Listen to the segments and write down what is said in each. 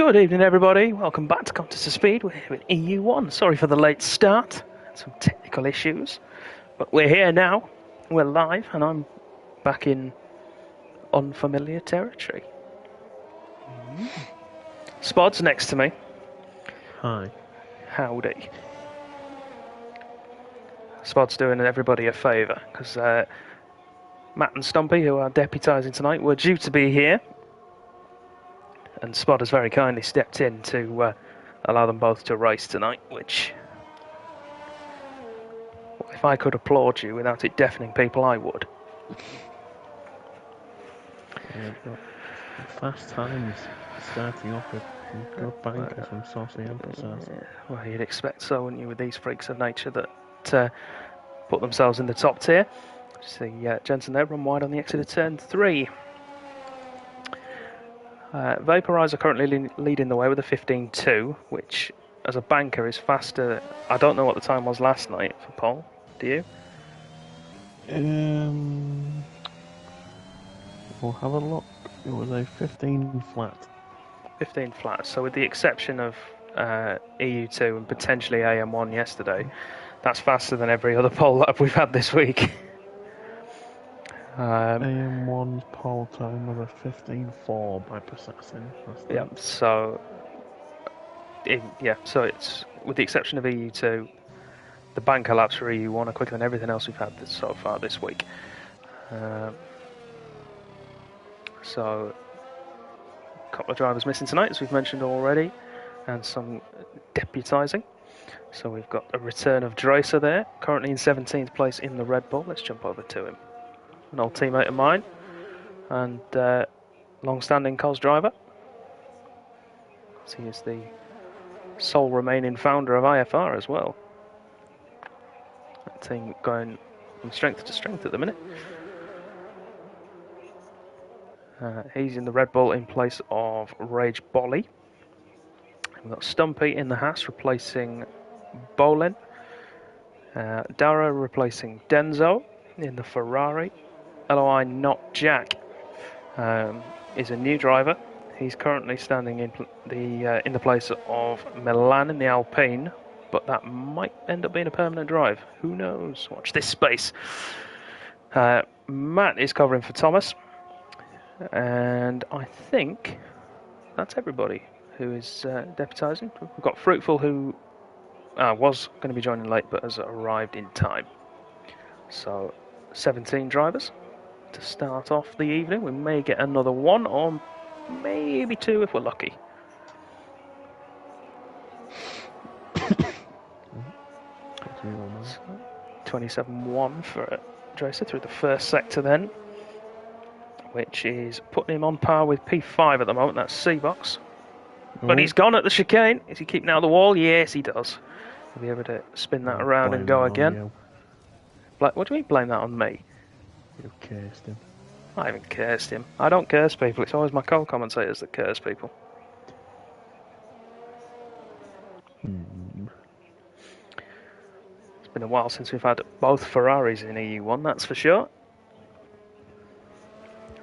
Good evening, everybody. Welcome back to Contest of Speed. We're here with EU1. Sorry for the late start. Some technical issues. But we're here now. We're live, and I'm back in unfamiliar territory. Spod's next to me. Hi. Howdy. Spod's doing everybody a favour, because Matt and Stumpy, who are deputising tonight, were due to be here. And Spod has very kindly stepped in to allow them both to race tonight, which, well, if I could applaud you without it deafening people, I would. Yeah, got fast times starting off with good bankers from Saucy Emphasise. Well, you'd expect so, wouldn't you, with these freaks of nature that put themselves in the top tier. See Jensen there, run wide on the exit of turn 3. Vaporizer currently leading the way with a 15.2, which, as a banker, is faster. I don't know what the time was last night for Paul. Do you? We'll have a look. It was a 15 flat. 15 flat. So with the exception of EU2 and potentially AM1 yesterday, that's faster than every other pole lap we've had this week. AM1's pole time was a 15.4 by processing. Yeah, so it's with the exception of EU2, the banker laps for EU1 are quicker than everything else we've had so far this week. So a couple of drivers missing tonight, as we've mentioned already, and some deputising. So we've got a return of Dracer there, currently in 17th place in the Red Bull. Let's jump over to him. An old teammate of mine, and long-standing COS driver. He is the sole remaining founder of IFR as well. That team going from strength to strength at the minute. He's in the Red Bull in place of Rage Bolly. We've got Stumpy in the Haas replacing Bolin. Dara replacing Denzo in the Ferrari. LOI Not Jack is a new driver. He's currently standing in the place of Milan in the Alpine, but that might end up being a permanent drive. Who knows? Watch this space. Matt is covering for Thomas, and I think that's everybody who is deputising. We've got Fruitful, who was going to be joining late but has arrived in time. So 17 drivers to start off the evening. We may get another one or maybe two if we're lucky. 27.1 for Dracer through the first sector then, which is putting him on par with P5 at the moment. That's C-Box. But he's gone at the chicane. Is he keeping out of the wall? Yes, he does. He'll be able to spin that around and go again. What do you mean, blame that on me? You cursed him. I haven't cursed him. I don't curse people. It's always my co-commentators that curse people. It's been a while since we've had both Ferraris in EU1, that's for sure.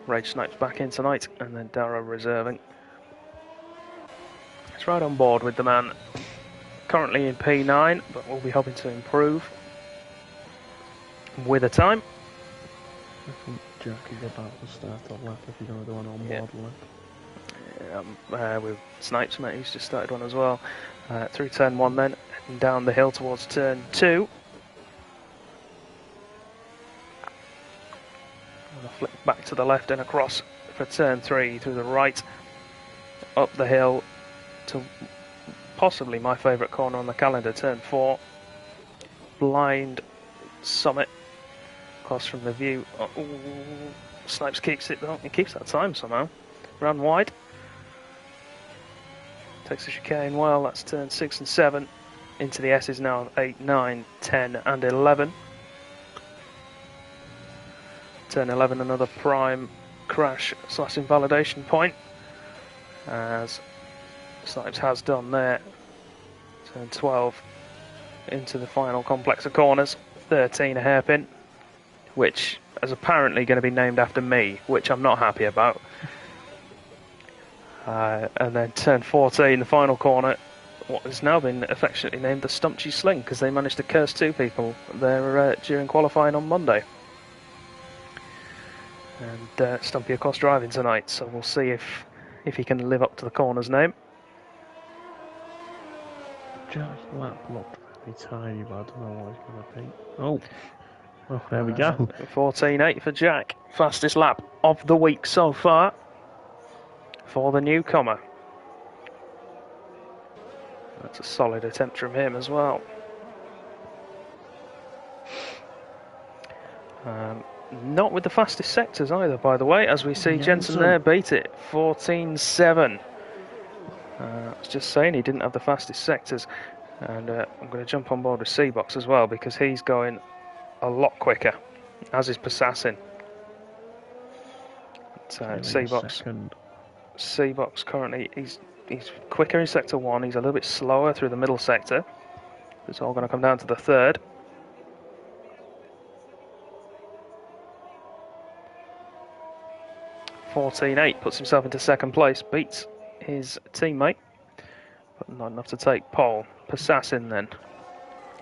Rage Snipes back in tonight, and then Dara reserving. It's right on board with the man currently in P9, but we'll be hoping to improve with the time. I think Jack is about to start a lap if you're going to do an on-board lap. With Snipes, mate, he's just started one as well. Through turn 1 then, and down the hill towards turn 2. I'll flip back to the left and across for turn 3 through the right, up the hill to possibly my favourite corner on the calendar, turn 4. Blind summit. Across from the view. Snipes keeps it though. He keeps that time somehow. Ran wide. Takes the chicane well. That's turn 6 and 7. Into the S's now 8, 9, 10 and 11. Turn 11, another prime crash / invalidation point, as Snipes has done there. Turn 12 into the final complex of corners. 13 a hairpin, which is apparently going to be named after me, which I'm not happy about. And then turn 14, the final corner, what has now been affectionately named the Stumpy Sling, because they managed to curse 2 people there during qualifying on Monday. And Stumpy, of course, driving tonight, so we'll see if he can live up to the corner's name. Jack's lap looked very tidy, but I don't know what he's going to be. Oh, well, there we go. 14.8 for Jack. Fastest lap of the week so far for the newcomer. That's a solid attempt from him as well. Not with the fastest sectors either, by the way, as we see Jensen there beat it. 14.7. I was just saying he didn't have the fastest sectors. And I'm going to jump on board with Seabox as well, because he's going a lot quicker, as is Passassin. Seabox currently, he's quicker in sector 1, he's a little bit slower through the middle sector. It's all going to come down to the third. .14.8 puts himself into second place, beats his teammate, but not enough to take pole. Passassin then,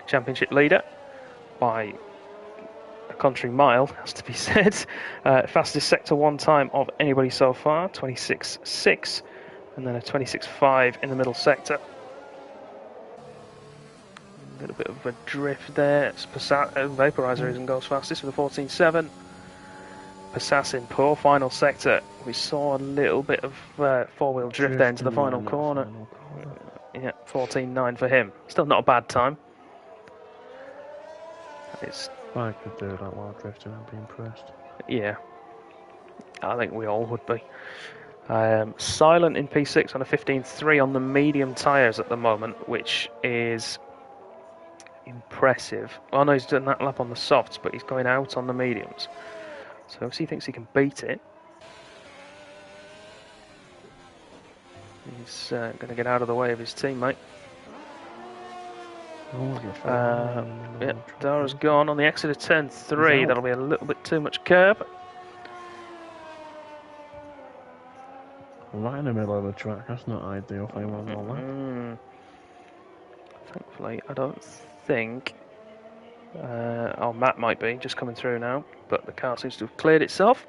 championship leader by a country mile, has to be said. Fastest sector 1 time of anybody so far, 26.6, and then a 26.5 in the middle sector. A little bit of a drift there. Vaporizer isn't goes fastest with a 14.7. Passassin, poor final sector. We saw a little bit of four-wheel drift there into the final corner. Yeah, 14.9 for him. Still not a bad time. If I could do that while drifting, I'd be impressed. Yeah, I think we all would be. Silent in P6 on a 15.3 on the medium tyres at the moment, which is impressive. I know he's done that lap on the softs, but he's going out on the mediums. So obviously he thinks he can beat it. He's going to get out of the way of his teammate. Yeah, Dara's gone on the exit of turn 3. That'll be a little bit too much curb. Right in the middle of the track, that's not ideal for anyone on lap. Thankfully, I don't think... Matt might be just coming through now, but the car seems to have cleared itself.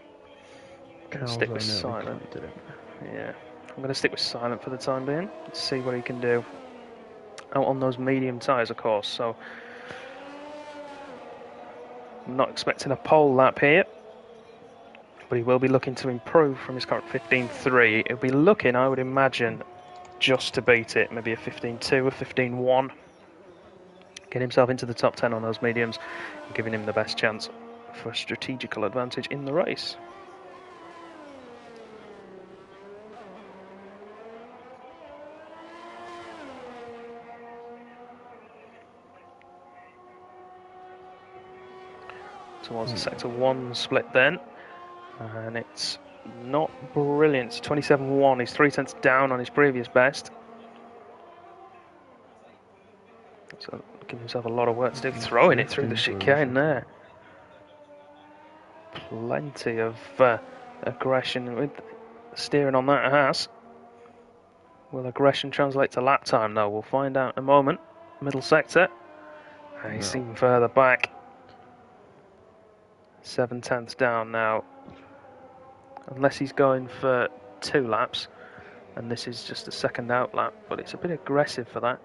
I'm going to stick with Silent. Yeah, I'm going to stick with Silent for the time being. Let's see what he can do. Out on those medium tyres, of course, so I'm not expecting a pole lap here, but he will be looking to improve from his current 15.3. He'll be looking, I would imagine, just to beat it, maybe a 15.2, a 15.1. Get himself into the top 10 on those mediums, giving him the best chance for a strategical advantage in the race. Towards the sector 1 split then, and it's not brilliant. 27.1, he's 3 tenths down on his previous best. So giving himself a lot of work to do, throwing it through the chicane there. Plenty of aggression with steering on that Haas. Will aggression translate to lap time though? We'll find out in a moment. Middle sector. He's even further back. 7 tenths down now. Unless he's going for 2 laps. And this is just a second out lap. But it's a bit aggressive for that.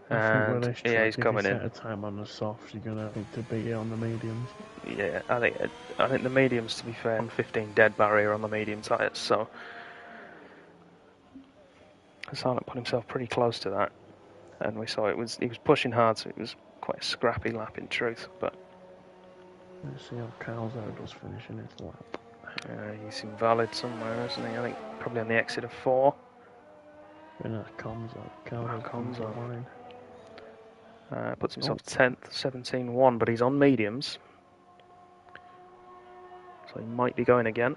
And yeah, he's coming in. If you set a time on the softs, you're going to need to beat it on the mediums. Yeah, I think the mediums, to be fair, 15 dead barrier on the medium tyres. So Silent put himself pretty close to that. And we saw he was pushing hard, so it was quite a scrappy lap in truth. But let's see how Calzo does finishing his lap. He's invalid somewhere, isn't he? I think probably on the exit of 4. Calzo comes line. Puts himself 10th, 17.1, but he's on mediums. So he might be going again.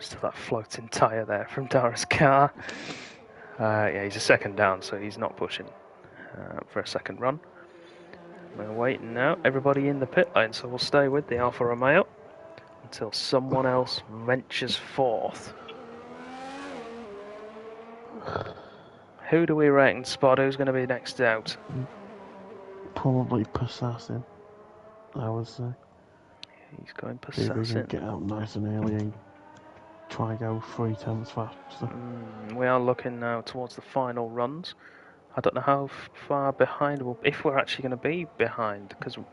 Still that floating tyre there from Dara's car. Yeah, he's a second down, so he's not pushing for a second run. We're waiting now. Everybody in the pit lane, so we'll stay with the Alfa Romeo until someone else ventures forth. Who do we reckon, Spot? Who's going to be next out? Probably Assassin, I would say. He's going See if he can Assassin. get out nice and early and try go 3/10 faster. We are looking now towards the final runs. I don't know how far behind we'll, if we're actually going to be behind, because I'm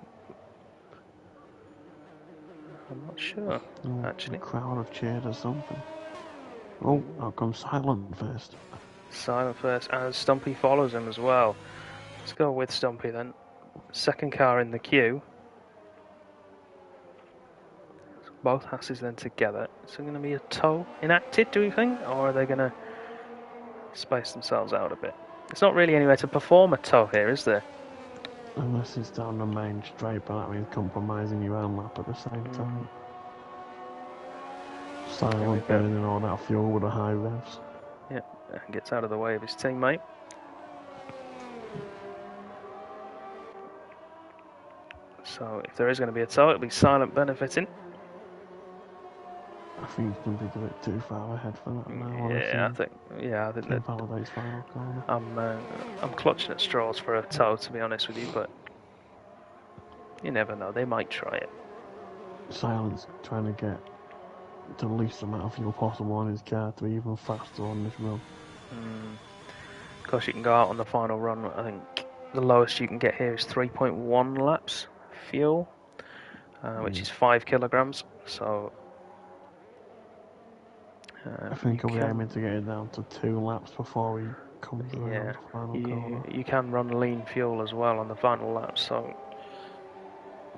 not sure, actually. The crowd have cheered or something. Oh, out comes Silent first. Silent first, and Stumpy follows him as well. Let's go with Stumpy then. Second car in the queue. So both Hasses then together. Is there going to be a tow enacted, do you think? Or are they going to space themselves out a bit? There's not really anywhere to perform a tow here, is there? Unless it's down the main straight, but that means compromising your own lap at the same time. Silent burning all that fuel with the high revs. Yeah, and gets out of the way of his teammate. So if there is going to be a tow, it'll be Silent benefiting. I think he's going to be a bit too far ahead for that now. I think that validates final corner. I'm clutching at straws for a tow, to be honest with you, but you never know. They might try it. Silent's trying to get the least amount of fuel possible on his car to be even faster on this run. Of course, you can go out on the final run. I think the lowest you can get here is 3.1 laps fuel, which is 5 kilograms. So I think he'll be aiming to get it down to 2 laps before he comes around the final corner. You can run lean fuel as well on the final lap, so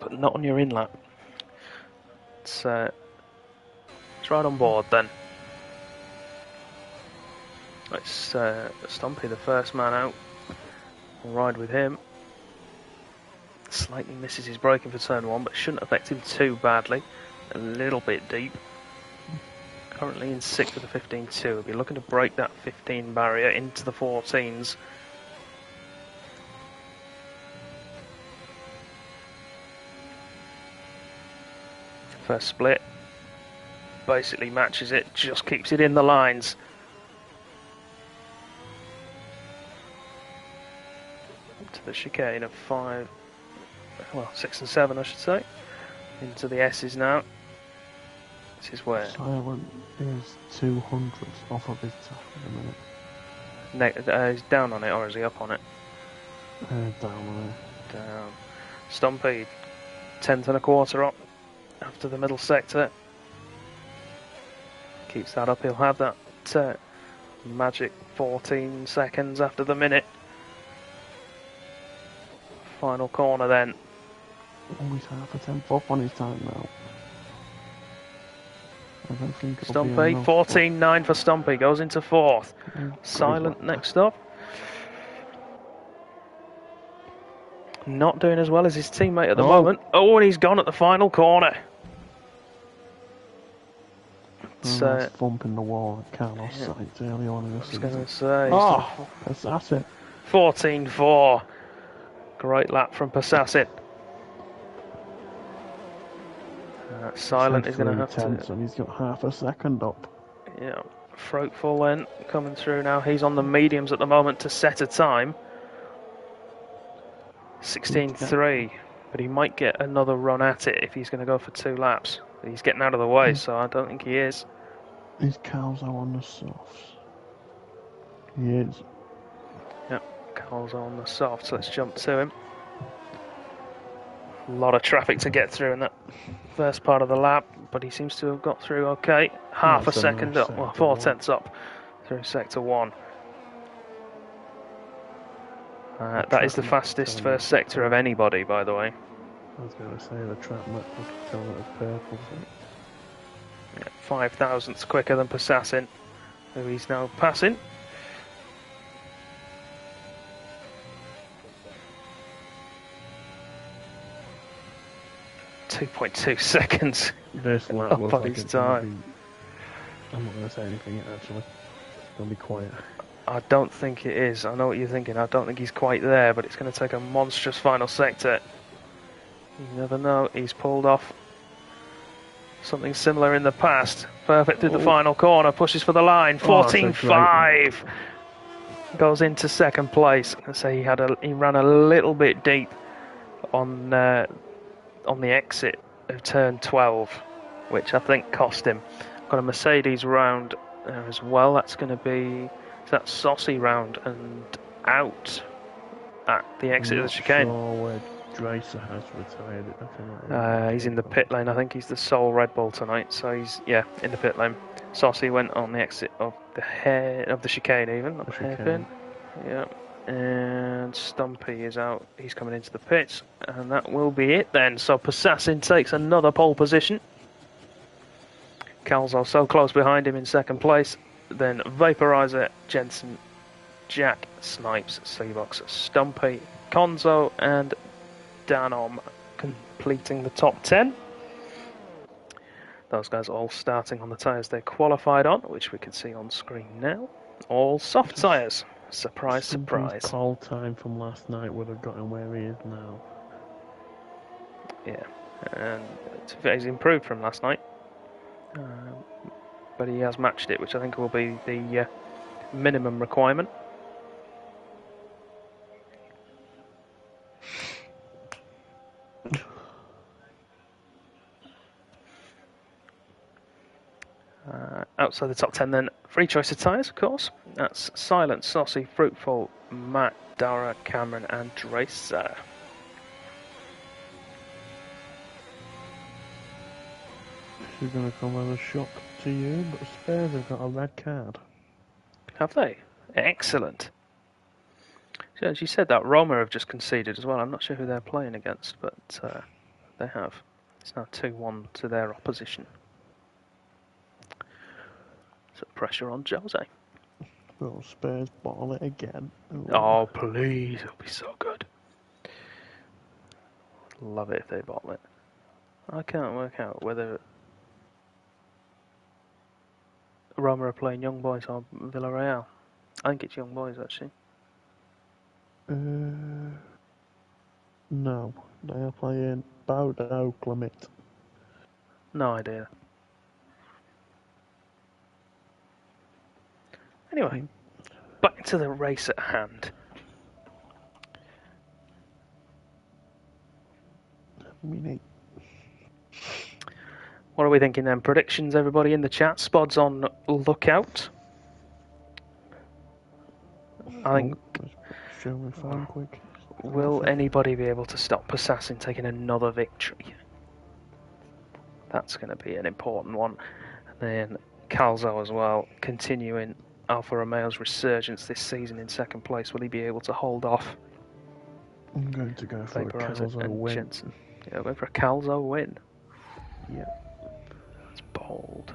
but not on your in lap. It's right on board then. Let's Stumpy, the first man out. We'll ride with him. Slightly misses his braking for turn 1, but shouldn't affect him too badly. A little bit deep. Currently in 6th with a 15.2. We'll be looking to break that 15 barrier into the 14s. First split. Basically matches it, just keeps it in the lines. To the chicane of 6 and 7 I should say. Into the S's now. This is where Silent is 200 off of his tap at the minute. He's down on it, or is he up on it? Down on it. Down. Stumpy, 10th and a quarter up after the middle sector. Keeps that up, he'll have that magic 14 seconds after the minute. Final corner then. Oh, he's half a tenth up on his time now. I don't think Stumpy, 14.9 for Stumpy, goes into 4th. Silent next up. Not doing as well as his teammate at the moment. Oh, and he's gone at the final corner. It's thumping the wall at Carlos Sainz early on in the season. I was going to say. That's it. 14.4. Great lap from Passassin. Silent is going to have to... And he's got half a second up. Yeah. Fruitful then, coming through now. He's on the mediums at the moment to set a time. 16.3. But he might get another run at it if he's going to go for 2 laps. He's getting out of the way, so I don't think he is. Is Calzo on the softs? He is. Yep, Calzo on the softs. Let's jump to him. A lot of traffic to get through in that first part of the lap, but he seems to have got through okay. Half a second up, well, 4/10 up through sector 1. That is the fastest first sector of anybody, by the way. I was going to say the track map was telling it was purple. Yeah, 5 thousandths quicker than Passassin, who he's now passing. .2 seconds This lap up was on like his time. I'm not going to say anything yet, actually. I'm going to be quiet. I don't think it is. I know what you're thinking. I don't think he's quite there, but it's going to take a monstrous final sector. You never know. He's pulled off something similar in the past. Perfect through the final corner. Pushes for the line. 14.5. Goes into second place. I say he ran a little bit deep on the exit of turn 12, which I think cost him. Got a Mercedes round there as well. That's going to be that saucy round and out at the exit of the chicane. Sure where Dracer has retired. He's in the pit lane. I think he's the sole Red Bull tonight, so he's in the pit lane. Saucy went on the exit of the chicane, even not the hairpin. Yeah. And Stumpy is out. He's coming into the pits, and that will be it then. So Passassin takes another pole position. Calzo so close behind him in second place. Then Vaporizer, Jensen, Jack, Snipes, Seabox, Stumpy, Konzo, and Danom completing the top 10. Those guys all starting on the tyres they qualified on, which we can see on screen now. All soft tyres. Surprise, surprise. Pole time from last night would have got him where he is now. Yeah, and he's improved from last night. But he has matched it, which I think will be the minimum requirement. Outside the top 10 then, free choice of tyres, of course. That's Silent, Saucy, Fruitful, Matt, Dara, Cameron and Dracer. This is going to come as a shock to you, but Spurs have got a red card. Have they? Excellent. So as you said, that Roma have just conceded as well. I'm not sure who they're playing against, but they have. It's now 2-1 to their opposition. So pressure on Jose. Will Spurs bottle it again? Ooh. Oh, please. It'll be so good. Love it if they bottle it. I can't work out whether Roma are playing Young Boys or Villarreal. I think it's Young Boys, actually. No, they are playing Bodo Glimt. No idea. Anyway, back to the race at hand. What are we thinking then? Predictions, everybody in the chat. Spod's on lookout. I think. Show me phone quick. Will anybody be able to stop Passassin taking another victory? That's going to be an important one. And then Calzo as well, continuing Alfa Romeo's resurgence this season in second place. Will he be able to hold off? I'm going to go for a Calzo win. Jensen. Yeah, go for a Calzo win. Yeah. That's bold.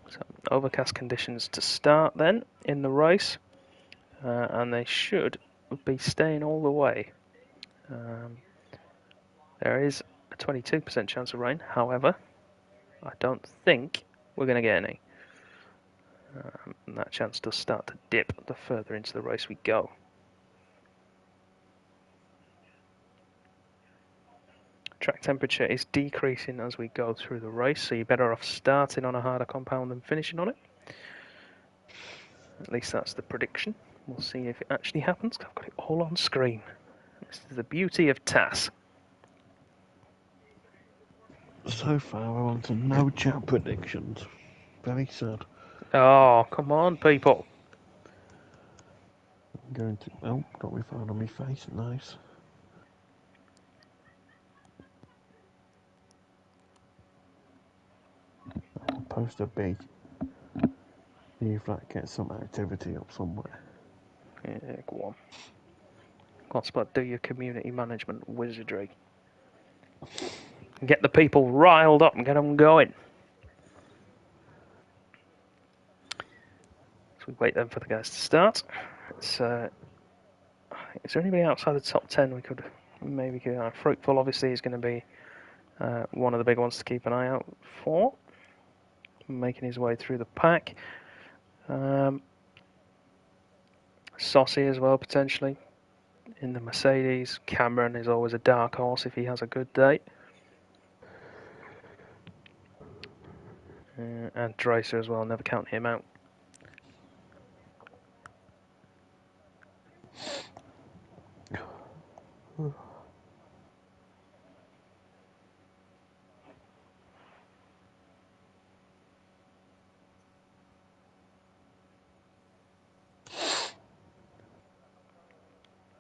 So, overcast conditions to start then in the race. And they should be staying all the way. There is a 22% chance of rain, however, I don't think we're going to get any. And that chance does start to dip the further into the race we go. Track temperature is decreasing as we go through the race, so you're better off starting on a harder compound than finishing on it. At least that's the prediction. We'll see if it actually happens. I've got it all on screen. This is the beauty of TAS. So far, we're on to no chat predictions. Very sad. Oh, come on, people. I'm going to... Oh, got my phone on my face. Nice. Poster B. See if that gets some activity up somewhere. Yeah, go on. Go on, Spot, do your community management wizardry. Get the people riled up and get them going. So we wait then for the guys to start. It's Is there anybody outside the top 10 we could maybe go? Fruitful obviously is going to be one of the big ones to keep an eye out for. Making his way through the pack. Saucy as well, potentially. In the Mercedes. Cameron is always a dark horse if he has a good day. And Dracer as well, never count him out.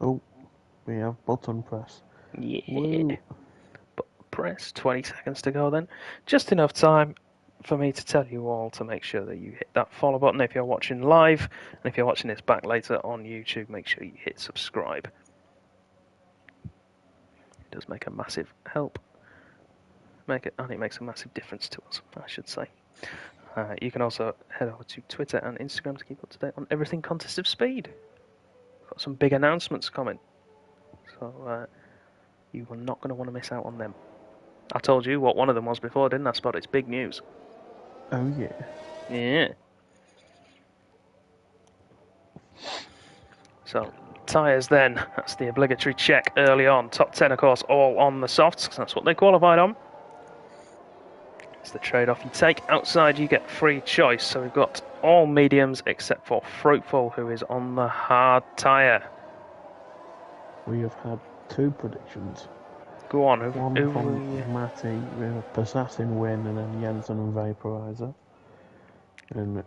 Oh, we have button press. Yeah. Woo. Press, 20 seconds to go then. Just enough time for me to tell you all to make sure that you hit that follow button if you're watching live, and if you're watching this back later on YouTube, make sure you hit subscribe. It does make a massive help. And it makes a massive difference to us, I should say. You can also head over to Twitter and Instagram to keep up to date on everything Contest of Speed. Got some big announcements coming, so you are not going to want to miss out on them. I told you what one of them was before, didn't I, Spot? It's big news. Oh, yeah. Yeah. So, tyres then. That's the obligatory check early on. Top 10, of course, all on the softs, because that's what they qualified on. It's the trade-off you take. Outside, you get free choice. So we've got all mediums except for Fruitful, who is on the hard tyre. We have had 2 predictions. Go on. One from Matty with a Passassin win, and then Jensen and Vaporizer. And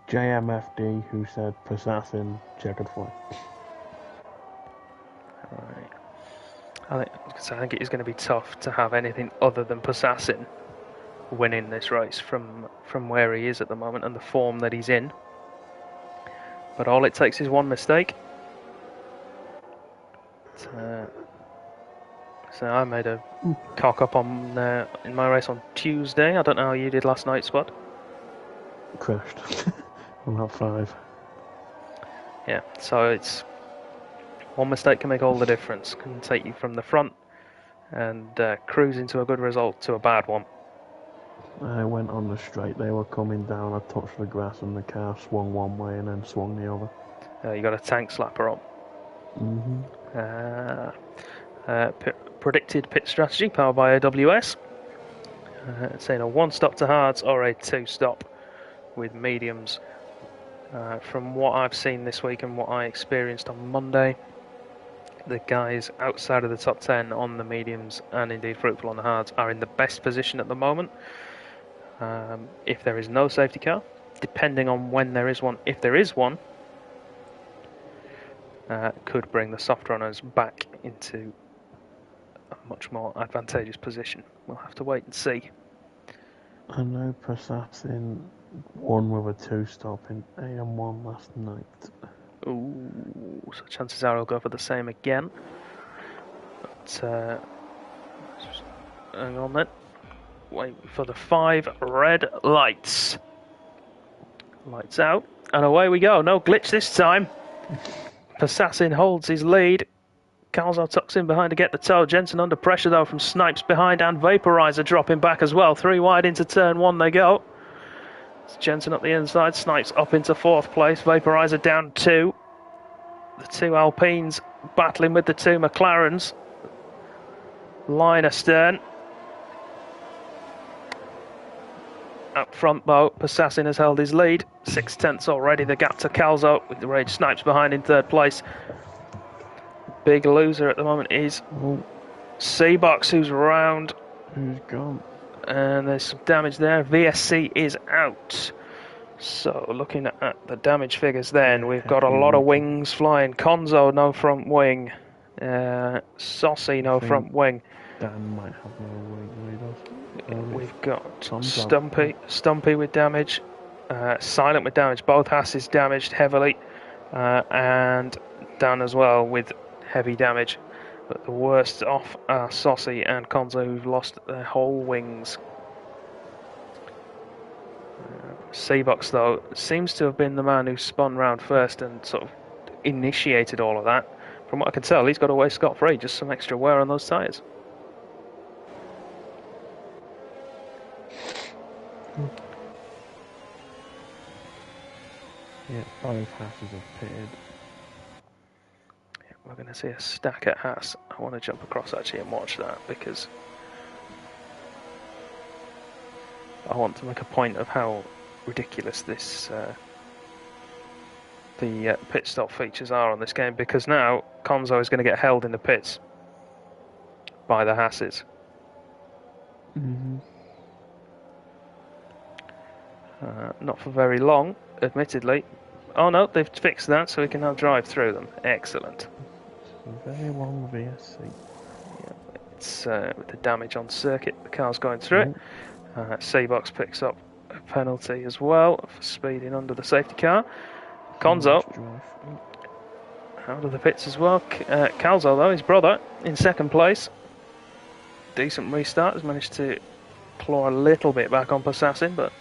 JMFD, who said Passassin checkered flag. Right. I think it is going to be tough to have anything other than Passassin winning this race from where he is at the moment and the form that he's in. But all it takes is one mistake. So I made a cock up on in my race on Tuesday. I don't know how you did last night, Spud. Crashed on lap 5. Yeah, so it's one mistake can make all the difference. Can take you from the front and cruise into a good result to a bad one. I went on the straight. They were coming down. I touched the grass and the car swung one way and then swung the other. You got a tank slapper on. Predicted pit strategy powered by AWS. Saying a 1-stop to hards or a 2-stop with mediums. From what I've seen this week and what I experienced on Monday, the guys outside of the top 10 on the mediums and indeed Fruitful on the hards are in the best position at the moment. If there is no safety car, depending on when there is one, if there is one, could bring the soft runners back into a much more advantageous position. We'll have to wait and see. I know Passassin won with a 2-stop in AM1 last night. Ooh, so chances are he'll go for the same again. But hang on then. Wait for the 5 red lights. Lights out, and away we go. No glitch this time. Passassin holds his lead. Calzo tucks in behind to get the toe. Jensen under pressure though from Snipes behind, and Vaporizer dropping back as well. 3 wide into turn 1 they go. It's Jensen up the inside. Snipes up into 4th place. Vaporizer down 2. The 2 Alpines battling with the 2 McLarens. Line astern. Up front though, Passassin has held his lead. 6/10 already, the gap to Calzo with the Rage Snipes behind in 3rd place. Big loser at the moment is Seabox, who's round. Who's gone? And there's some damage there. VSC is out. So looking at the damage figures then, we've got a lot of wings flying. Konzo, no front wing. Saucy, no front wing. Dan might have no wing. We've got Stumpy with damage. Silent with damage. Both Hasses damaged heavily. And Dan as well with heavy damage. But the worst off are Saucy and Konzo, who've lost their whole wings. Seabox, though, seems to have been the man who spun round first and sort of initiated all of that. From what I can tell, he's got away scot-free, just some extra wear on those tyres. Yeah, both Hasses have pitted. Yeah, we're going to see a stack at Haas. I want to jump across actually and watch that because I want to make a point of how ridiculous this the pit stop features are on this game, because now Konzo is going to get held in the pits by the Hasses. Not for very long, admittedly. Oh no, they've fixed that so we can now drive through them. Excellent. It's a very long VSC. Yeah, it's with the damage on circuit, the car's going through it. C-Box picks up a penalty as well for speeding under the safety car. Konzo out of the pits as well. Calzo, though, his brother, in second place. Decent restart, has managed to claw a little bit back on Possassin, but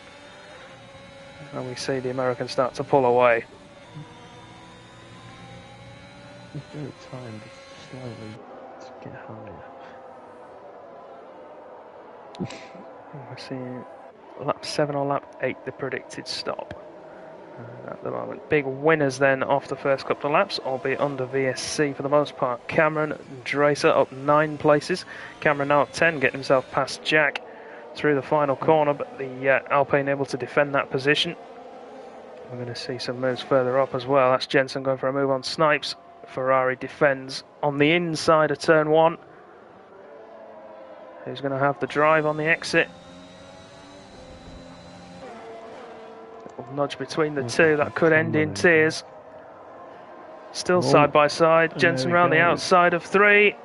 now we see the American start to pull away. He's doing time to slowly get higher. We're seeing lap 7 or lap 8, the predicted stop at the moment. Big winners then off the first couple of laps, albeit under VSC for the most part. Cameron Dracer up 9 places. Cameron now up 10, getting himself past Jack through the final corner, but the Alpine able to defend that position. We're going to see some moves further up as well. That's Jensen going for a move on Snipes. Ferrari defends on the inside of turn 1. Who's going to have the drive on the exit? Nudge between the two, that could end in tears. Still side by side. Jensen round the outside of 3.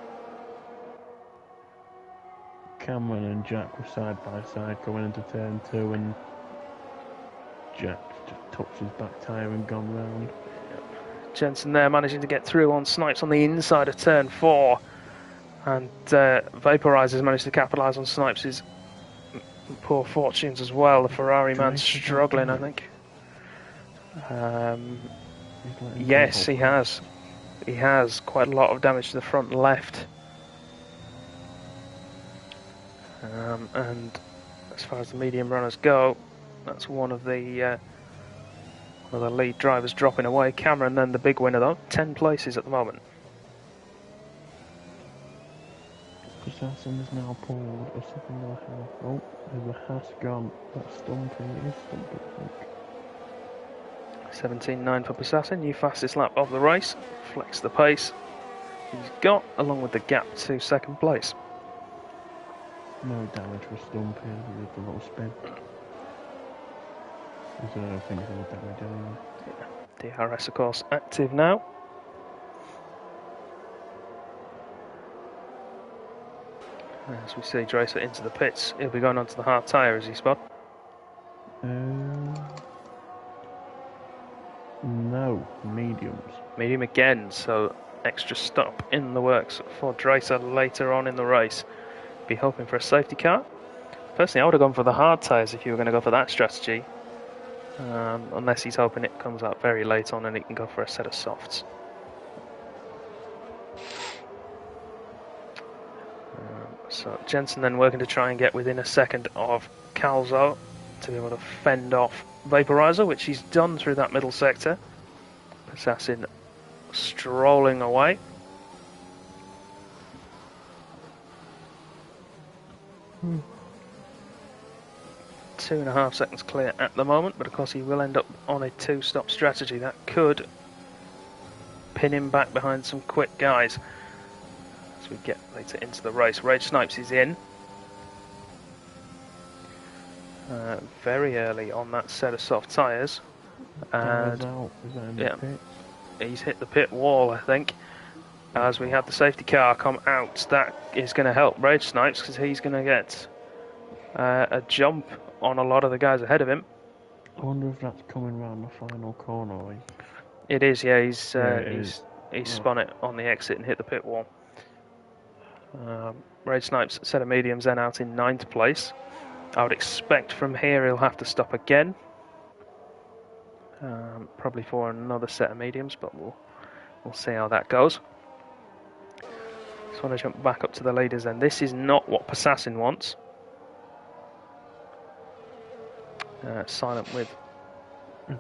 Cameron and Jack were side by side going into turn 2, and Jack just touched his back tyre and gone round. Jensen there managing to get through on Snipes on the inside of turn 4, and Vaporizers managed to capitalise on Snipes' poor fortunes as well. The Ferrari man's struggling, I think. Yes, he has. He has quite a lot of damage to the front left. And as far as the medium runners go, that's one of the lead drivers dropping away. Cameron then the big winner though, 10 places at the moment. Possassin is now pulled a second and a half. Oh, there's a Haas gone. That's Stumpy. It is Stumpy, I think. 17.9 for Possassin, new fastest lap of the race. Flex the pace he's got, along with the gap to second place. No damage for Stumpy with the little spin. So I think it's no damage anyway. DRS of course active now. As we see Dracer into the pits, he'll be going onto the hard tyre as he spot. No, mediums. Medium again, so extra stop in the works for Dracer later on in the race. Be hoping for a safety car. Personally, I would have gone for the hard tyres if you were going to go for that strategy. Unless he's hoping it comes out very late on and he can go for a set of softs. So Jensen then working to try and get within a second of Calzo to be able to fend off Vaporizer, which he's done through that middle sector. Assassin strolling away. Hmm. 2.5 seconds clear at the moment, but of course he will end up on a 2-stop strategy. That could pin him back behind some quick guys as we get later into the race. Rage Snipes is in. Very early on that set of soft tyres. And he's hit the pit wall, I think. As we have the safety car come out, that is going to help Rage Snipes because he's going to get a jump on a lot of the guys ahead of him. I wonder if that's coming round the final corner. It is, yeah. He's spun it on the exit and hit the pit wall. Rage Snipes set of mediums then out in 9th place. I would expect from here he'll have to stop again. Probably for another set of mediums, but we'll see how that goes. Just want to jump back up to the leaders then. This is not what Passassin wants. Silent with,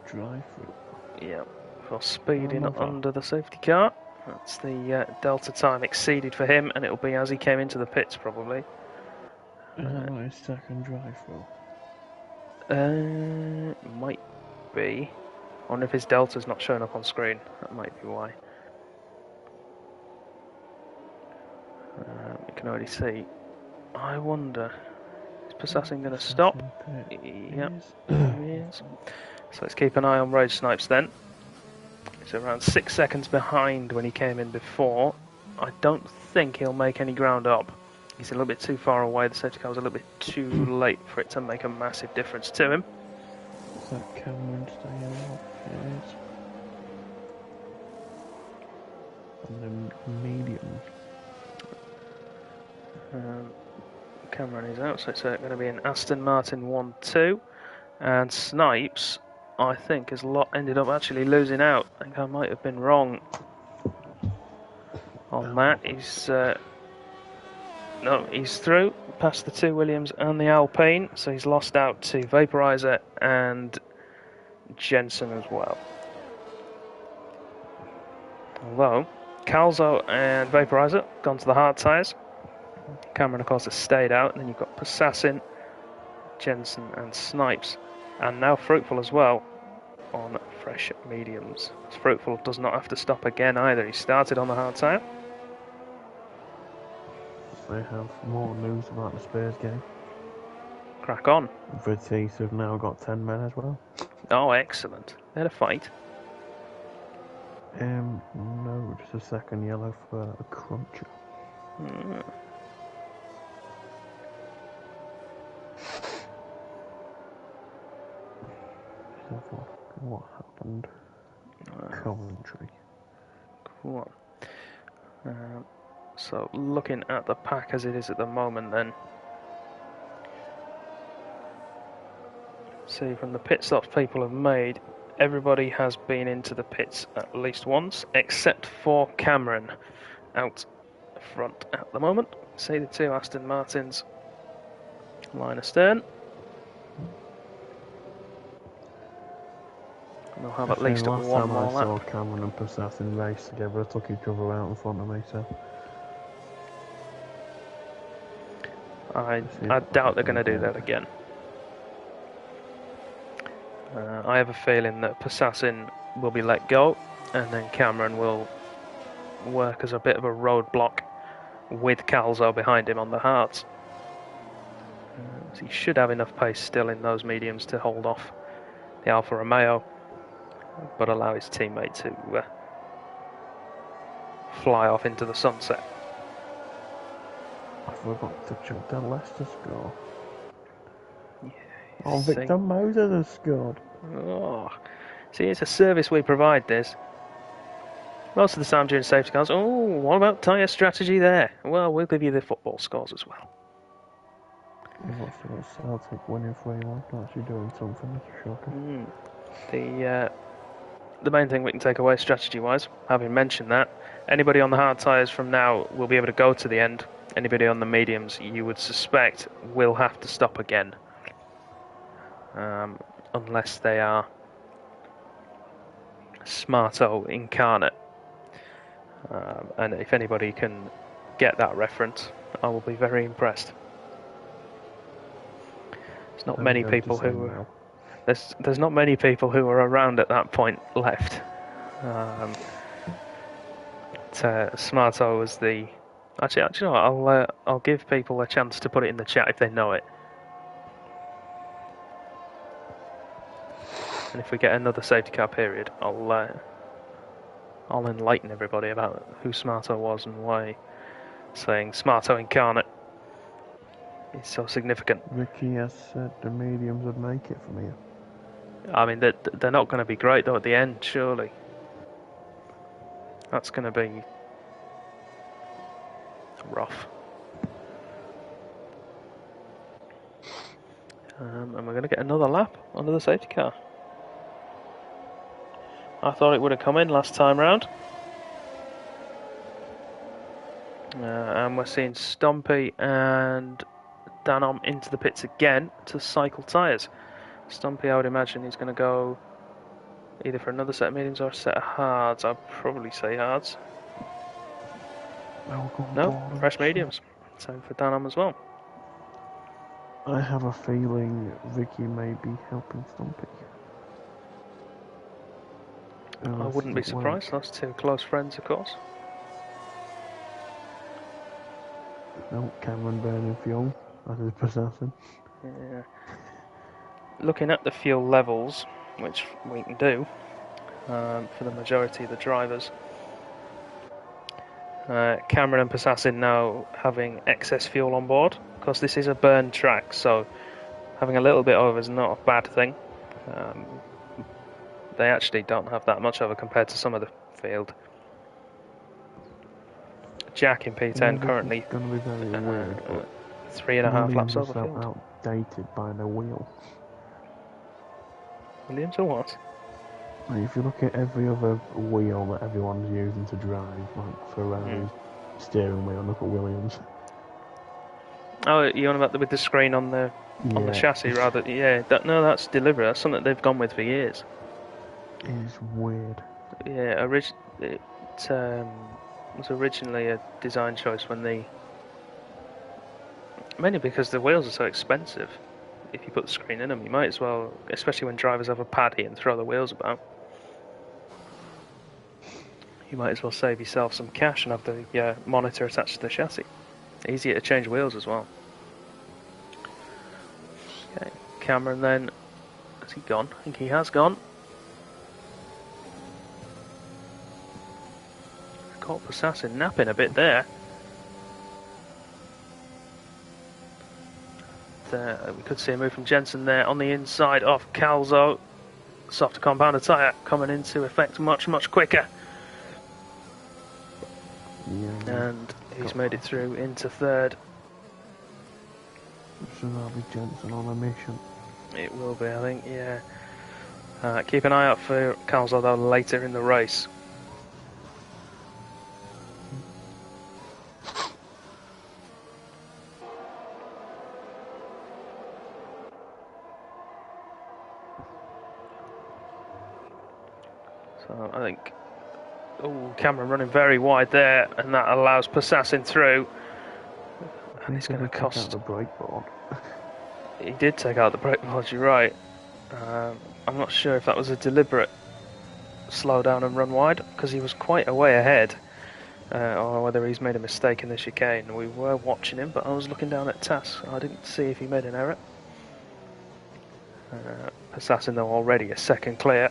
Drive through. yeah, for speeding Another. under the safety car. That's the delta time exceeded for him, and it'll be as he came into the pits probably. Is that not his second drive through? Might be. I wonder if his delta's not showing up on screen. That might be why. You can already see. I wonder, is Passassin going to stop? Yep, he is. So let's keep an eye on Rage Snipes then. He's around 6 seconds behind when he came in before. I don't think he'll make any ground up. He's a little bit too far away. The safety car was a little bit too late for it to make a massive difference to him. Is that Cameron staying off? It is. And the medium. Cameron is out, so it's going to be an Aston Martin 1-2. And Snipes, I think, has ended up actually losing out. I think I might have been wrong on that. He's through past the two Williams and the Alpine, so he's lost out to Vaporizer and Jensen as well. Although Calzo and Vaporizer gone to the hard tyres. Cameron, of course, has stayed out, and then you've got Passassin, Jensen, and Snipes, and now Fruitful as well on fresh mediums. Fruitful does not have to stop again either. He started on the hard tyre. They have more news about the Spurs game. Crack on. Vertice have now got 10 men as well. Oh, excellent. They had a fight. No, just a second yellow for a cruncher. What happened? Commentary. Cool. So looking at the pack as it is at the moment then. See, from the pit stops people have made, everybody has been into the pits at least once, except for Cameron out front at the moment. See the two Aston Martins line astern. And they'll have at least one more lap. Last time I saw Cameron and Passassin race together, they took each other out in front of me, so... I doubt they're going to do that again. I have a feeling that Passassin will be let go, and then Cameron will work as a bit of a roadblock with Calzo behind him on the hards. So he should have enough pace still in those mediums to hold off the Alfa Romeo, but allow his teammate to fly off into the sunset. I forgot to check the Leicester score. Yeah, Oh, Victor Moses has scored. Oh, see, it's a service we provide this. Most of the time during safety cars, oh, what about tyre strategy there? Well, we'll give you the football scores as well. What's Celtic winning 3-1? Actually doing something, that's a shocker. The main thing we can take away strategy-wise, having mentioned that, anybody on the hard tyres from now will be able to go to the end. Anybody on the mediums, you would suspect, will have to stop again. Unless they are Smarto incarnate. And if anybody can get that reference, I will be very impressed. There's not many people who... There's not many people who are around at that point left. Smarto was the... Actually, you know what, I'll give people a chance to put it in the chat if they know it. And if we get another safety car period, I'll enlighten everybody about who Smarto was and why saying Smarto incarnate is so significant. Ricky has said the mediums would make it from here. I mean, they're not going to be great though at the end, surely. That's going to be rough. And we're going to get another lap under the safety car. I thought it would have come in last time round. And we're seeing Stumpy and Danom into the pits again to cycle tyres. Stumpy, I would imagine he's going to go either for another set of mediums or a set of hards. I'd probably say hards. No, fresh mediums. Same for Danom as well. I have a feeling Vicky may be helping Stumpy. I wouldn't be surprised. Those two close friends, of course. No, Cameron burning fuel. That is possessing. Yeah. Looking at the fuel levels, which we can do for the majority of the drivers, Cameron and Possassin now having excess fuel on board. Of course, this is a burn track, so having a little bit over is not a bad thing. They actually don't have that much over compared to some of the field. Jack in P10 currently going to be very weird, but 3.5 laps over felt field. outdated by the wheel. Williams or what? If you look at every other wheel that everyone's using to drive, like Ferrari's steering wheel, look at Williams. Oh, you're on about with the screen on the chassis, rather? Yeah, that's deliberate. That's something they've gone with for years. It's weird. Yeah, it was originally a design choice mainly because the wheels are so expensive. If you put the screen in them, you might as well, especially when drivers have a paddy and throw the wheels about. You might as well save yourself some cash and have the monitor attached to the chassis. Easier to change wheels as well. Okay, Cameron then, has he gone? I think he has gone. Caught Possassin napping a bit there. We could see a move from Jensen there on the inside off Calzo. Softer compounded tyre coming into effect much, much quicker. Yeah, and he's made it through into third. So that'll be Jensen on a mission. It will be, I think, yeah. Keep an eye out for Calzo though later in the race. So I think, Cameron running very wide there, and that allows Possassin through. And it's going to cost the brake board. He did take out the brake board, you're right. I'm not sure if that was a deliberate slow down and run wide, because he was quite a way ahead, or whether he's made a mistake in the chicane. We were watching him, but I was looking down at TAS. I didn't see if he made an error. Possassin, though, already a second clear.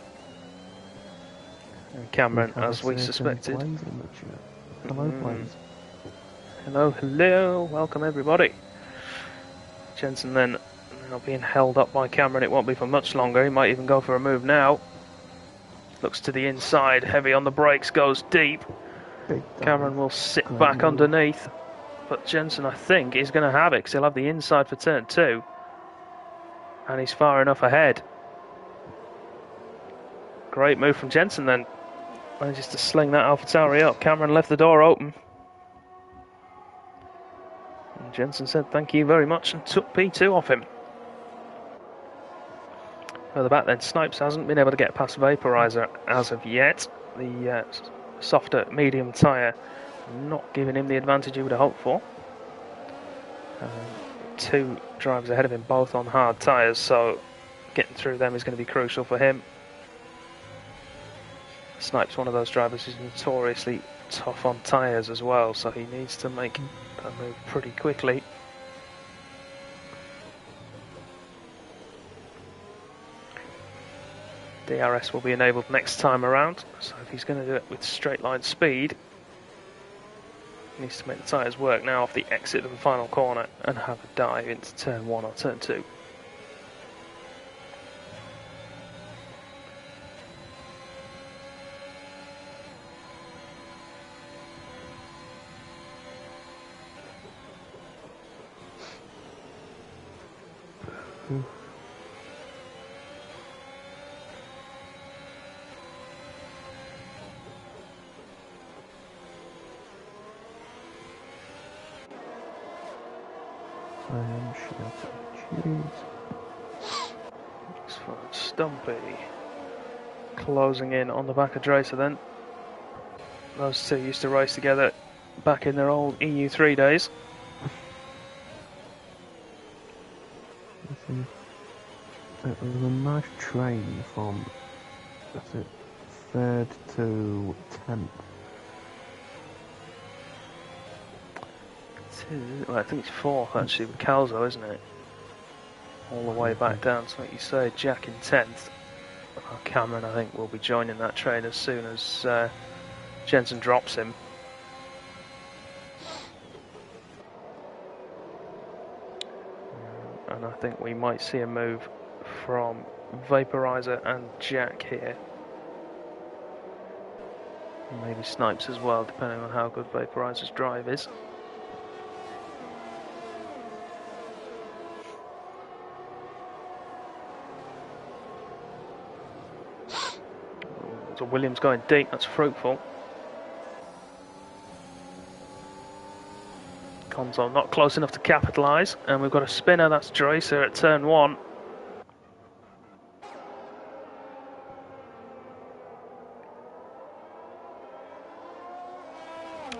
And Cameron, as we suspected. Hello, Blaze. Hello, welcome everybody. Jensen then now being held up by Cameron. It won't be for much longer. He might even go for a move now. Looks to the inside, heavy on the brakes, goes deep. Cameron will sit back underneath, but Jensen, I think, is going to have it because he'll have the inside for turn 2, and he's far enough ahead. Great move from Jensen then. Manages to sling that AlphaTauri up. Cameron left the door open. And Jensen said thank you very much and took P2 off him. Further back then, Snipes hasn't been able to get past Vaporizer as of yet. The softer medium tyre not giving him the advantage he would have hoped for. Two drivers ahead of him, both on hard tyres, so getting through them is going to be crucial for him. Snipes, one of those drivers who's notoriously tough on tyres as well, so he needs to make that move pretty quickly. DRS will be enabled next time around, so if he's going to do it with straight line speed, he needs to make the tyres work now off the exit of the final corner and have a dive into turn 1 or turn 2. I am shouting. Jeez. Stumpy closing in on the back of Dracer then. Those two used to race together back in their old EU3 days. It was a nice train from, is it 3rd to 10th? Well, I think it's 4th actually with Calzo, isn't it? All the way back down to what you say, Jack in 10th. Cameron, I think, will be joining that train as soon as Jensen drops him. And I think we might see a move from Vaporizer and Jack here. Maybe Snipes as well, depending on how good Vaporizer's drive is. So Williams going deep, that's fruitful. Console not close enough to capitalise, and we've got a spinner, that's Dracer at turn 1.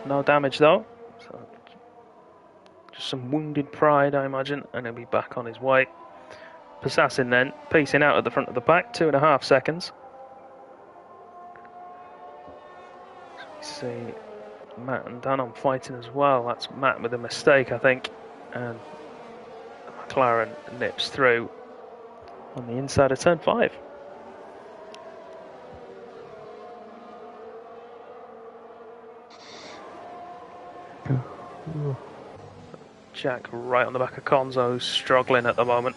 No damage though, so just some wounded pride I imagine, and he'll be back on his way. Assassin then, piecing out at the front of the pack, 2.5 seconds. So we see Matt and Danon fighting as well. That's Matt with a mistake, I think, and McLaren nips through on the inside of turn 5. Jack right on the back of Konzo, who's struggling at the moment.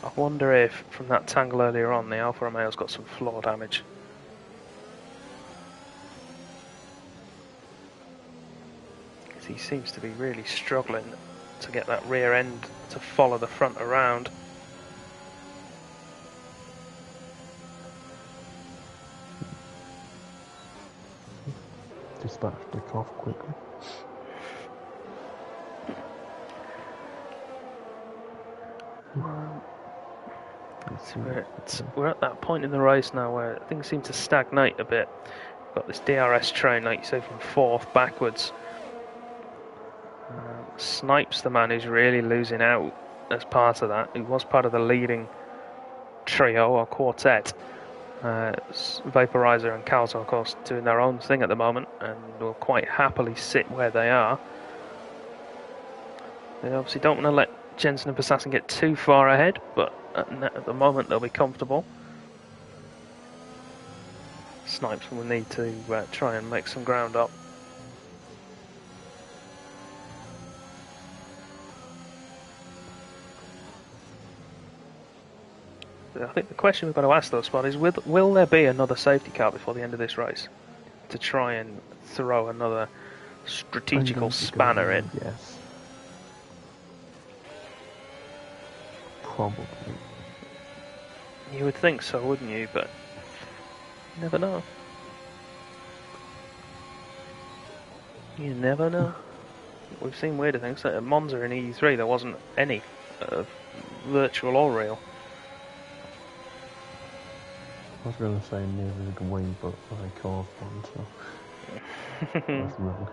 I wonder if from that tangle earlier on the Alfa Romeo's got some floor damage. Because he seems to be really struggling to get that rear end to follow the front around. Dispatch the cough quickly. We're at that point in the race now where things seem to stagnate a bit. We've got this DRS train, like you say, from 4th backwards. Snipes the man who's really losing out as part of that. He was part of the leading trio or quartet. Vaporizer and Calzo, of course, doing their own thing at the moment and will quite happily sit where they are. They obviously don't want to let Jensen and Assassin get too far ahead, but at the moment they'll be comfortable. Snipes will need to try and make some ground up. I think the question we've got to ask though, Spot, is will there be another safety car before the end of this race to try and throw another strategical spanner in? Yes. Probably. You would think so, wouldn't you? But you never know. You never know. We've seen weirder things. At Monza in EU3 there wasn't any virtual or real. I was going to say near the Gawain, but I caused one, so that's wrong.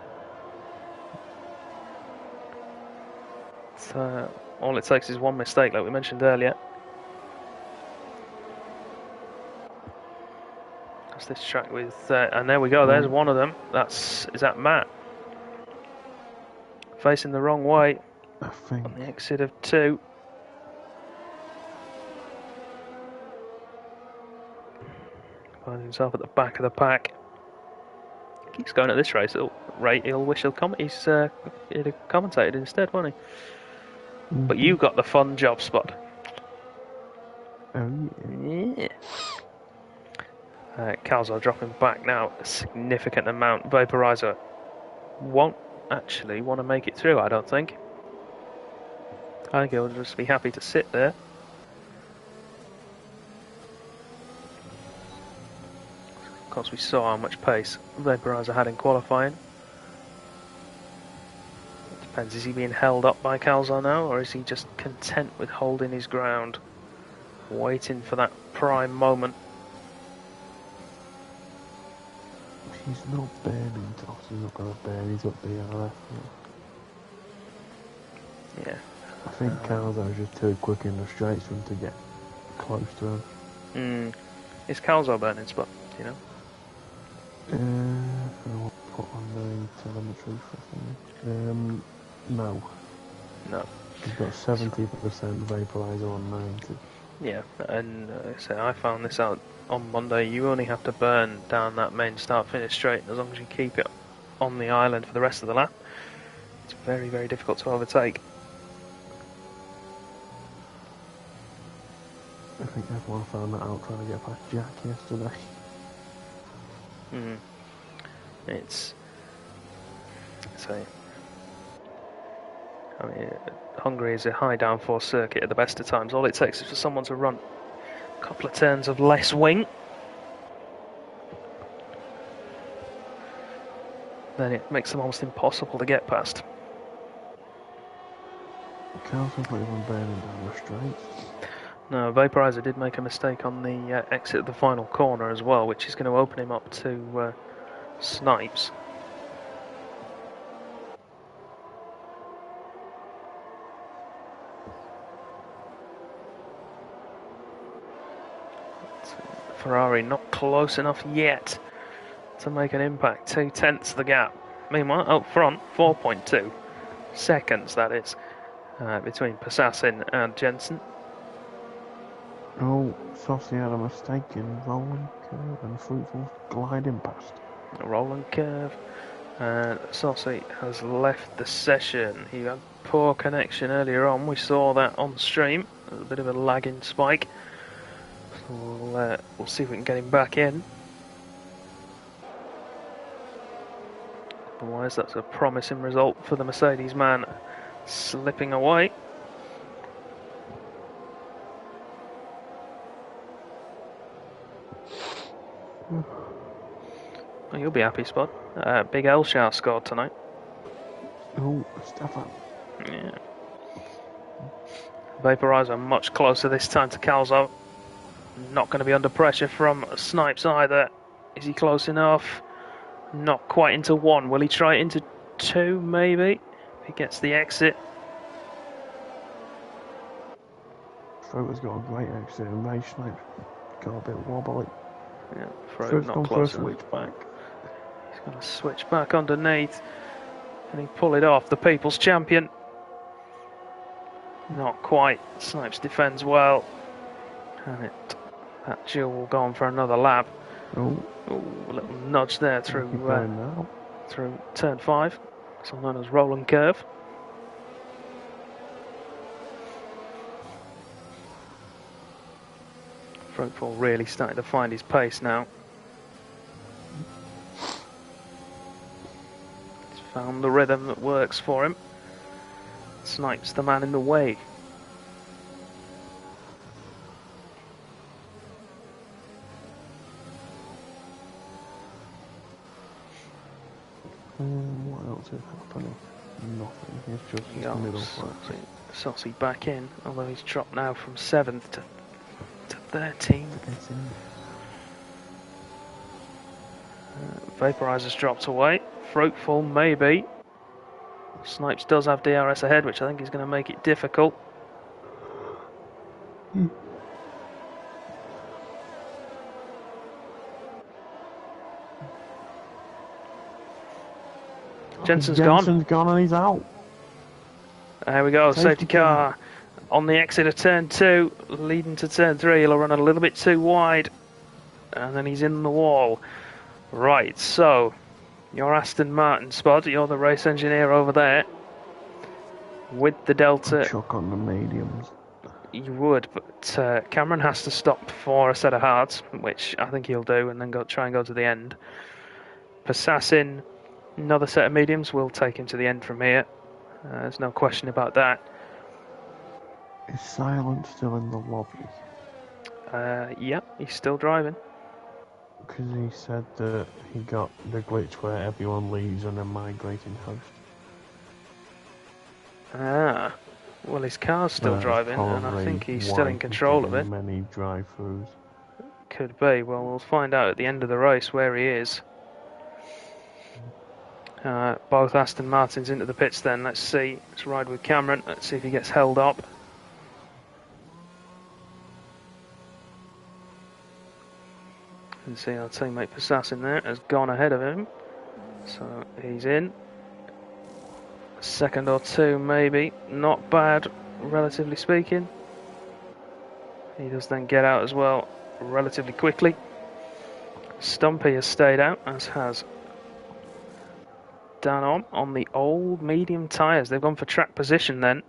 So all it takes is one mistake, like we mentioned earlier. That's this track with, and there we go. There's one of them. Is that Matt? Facing the wrong way. I think. On the exit of 2. Finds himself at the back of the pack. Keeps going at this race rate. He'll wish he'd have commentated instead, won't he? But you got the fun job, Spot. Oh yeah. Calzo dropping back now a significant amount. Vaporizer won't actually want to make it through, I don't think. I think he'll just be happy to sit there. Of course, we saw how much pace Vaporizer had in qualifying. Depends, is he being held up by Calzo now, or is he just content with holding his ground, waiting for that prime moment? He's not burning toss, he's not going to burn, he's got DRS. Yeah. I think Calzo's just too quick in the straights for him to get close to him. Is Calzo burning spot, do you know? I'll put on the telemetry for thing. No. No. He's got 70% vaporizer on 90. Yeah, and so I found this out on Monday. You only have to burn down that main start-finish straight as long as you keep it on the island for the rest of the lap. It's very, very difficult to overtake. I think everyone found that out trying to get past Jack yesterday. It's so. I mean, Hungary is a high downforce circuit at the best of times. All it takes is for someone to run a couple of turns of less wing, then it makes them almost impossible to get past. Calzo's not even burning down the straights. No, Vaporizer did make a mistake on the exit of the final corner as well, which is going to open him up to Snipes. Ferrari not close enough yet to make an impact. 2/10 the gap. Meanwhile, up front, 4.2 seconds, that is, between Passassin and Jensen. Oh, Saucy had a mistake in rolling curve and Fruitful gliding past. A rolling curve. And Saucy has left the session. He had poor connection earlier on. We saw that on stream. A bit of a lagging spike. So we'll see if we can get him back in. Otherwise, that's a promising result for the Mercedes man slipping away. Oh, you'll be happy, Spud. Big Elshar scored tonight. Oh, Stefan. Yeah. Vaporizer much closer this time to Calzo. Not going to be under pressure from Snipes either. Is he close enough? Not quite into one. Will he try it into two, maybe? If he gets the exit. Fruit has got a great exit and Ray Snipes got a bit wobbly. Yeah, Fruit's not gone close for a enough. switch back. He's going to switch back underneath. Can he pull it off? The People's Champion. Not quite. Snipes defends well. And that duel will go on for another lap. Oh, a little nudge there through turn 5. It's known as rolling curve. Fruitful really starting to find his pace now. He's found the rhythm that works for him. Snipes the man in the way. What else is happening? Nothing. It's just his middle flat. Saucy back in, although he's dropped now from 7th to 13th. Vaporizer's dropped away. Fruitful, maybe. Snipes does have DRS ahead, which I think is going to make it difficult. Jensen's gone and he's out. There we go, safety car on the exit of turn 2, leading to turn 3. He'll run a little bit too wide, and then he's in the wall. Right, so you're Aston Martin, Spud. You're the race engineer over there. With the Delta, chuck on the mediums. You would, but Cameron has to stop for a set of hards, which I think he'll do, and then try and go to the end. Passassin, another set of mediums, will take him to the end from here. There's no question about that. Is Silent still in the lobby? Yeah, he's still driving. Because he said that he got the glitch where everyone leaves and then migrating host. Ah, well, his car's still That's driving, and I probably think he's still why in he's control of it. getting many drive-throughs. Could be. Well, we'll find out at the end of the race where he is. Both Aston Martins into the pits then. Let's see. Let's ride with Cameron. Let's see if he gets held up. And see our teammate Passassin there has gone ahead of him. So he's in. A second or two maybe. Not bad, relatively speaking. He does then get out as well relatively quickly. Stumpy has stayed out, as has Dan on the old medium tyres. They've gone for track position then.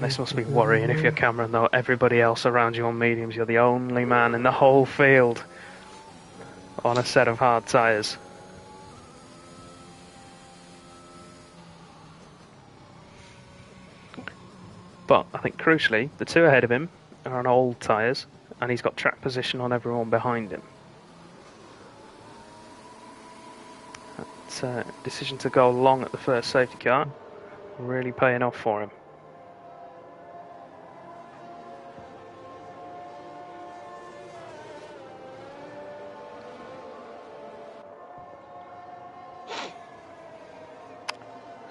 This must be worrying if you're Cameron, though. Everybody else around you on mediums, you're the only man in the whole field on a set of hard tyres. But I think crucially, the two ahead of him are on old tyres, and he's got track position on everyone behind him. That decision to go long at the first safety car, really paying off for him.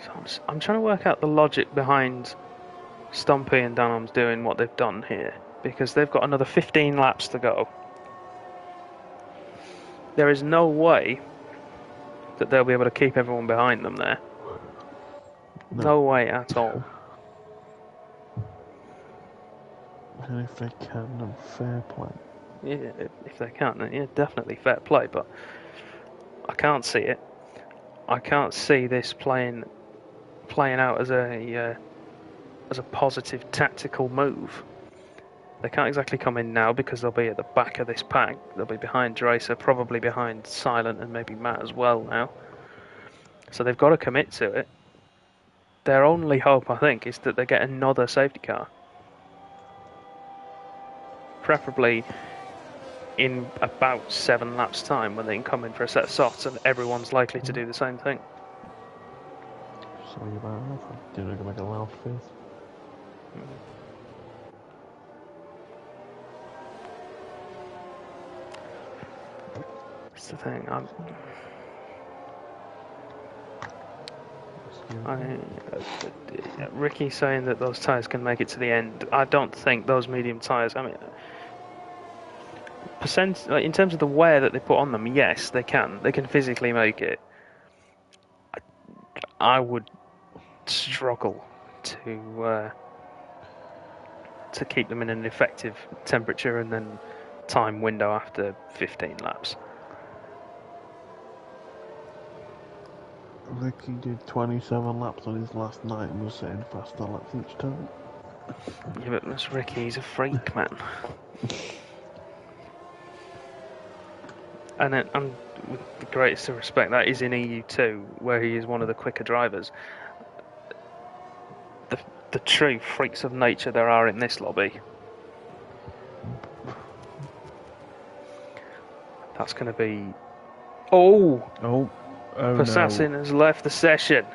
So I'm trying to work out the logic behind Stumpy and Dunham's doing what they've done here, because they've got another 15 laps to go. There is no way that they'll be able to keep everyone behind them there. No way at all. And if they can, then fair play. Yeah, if they can, then yeah, definitely fair play, but I can't see it. I can't see this playing out as a positive tactical move. They can't exactly come in now because they'll be at the back of this pack. They'll be behind Dracer, probably behind Silent and maybe Matt as well now. So they've got to commit to it. Their only hope, I think, is that they get another safety car. Preferably in about 7 laps' time when they can come in for a set of softs and everyone's likely to do the same thing. Sorry about that. I didn't make a loud face. That's the thing. Ricky's saying that those tyres can make it to the end. I don't think those medium tyres. I mean, in terms of the wear that they put on them, yes, they can. They can physically make it. I would struggle to keep them in an effective temperature and then time window after 15 laps. Ricky did 27 laps on his last night and was setting faster laps each time. Yeah, but that's Ricky. He's a freak, man. And with the greatest of respect, that is in EU2, where he is one of the quicker drivers. The true freaks of nature there are in this lobby. That's going to be... Oh, Passassin has left the session.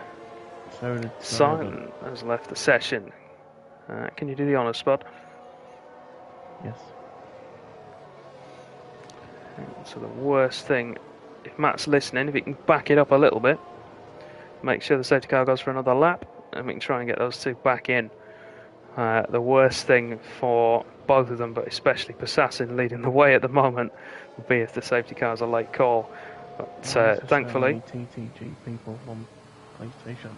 So did Silent has left the session. Can you do the honours, Spud? Yes. So the worst thing, if Matt's listening, if he can back it up a little bit, make sure the safety car goes for another lap, and we can try and get those two back in. The worst thing for both of them, but especially Passassin leading the way at the moment, would be if the safety car's a late call. But thankfully, TTG people on PlayStation.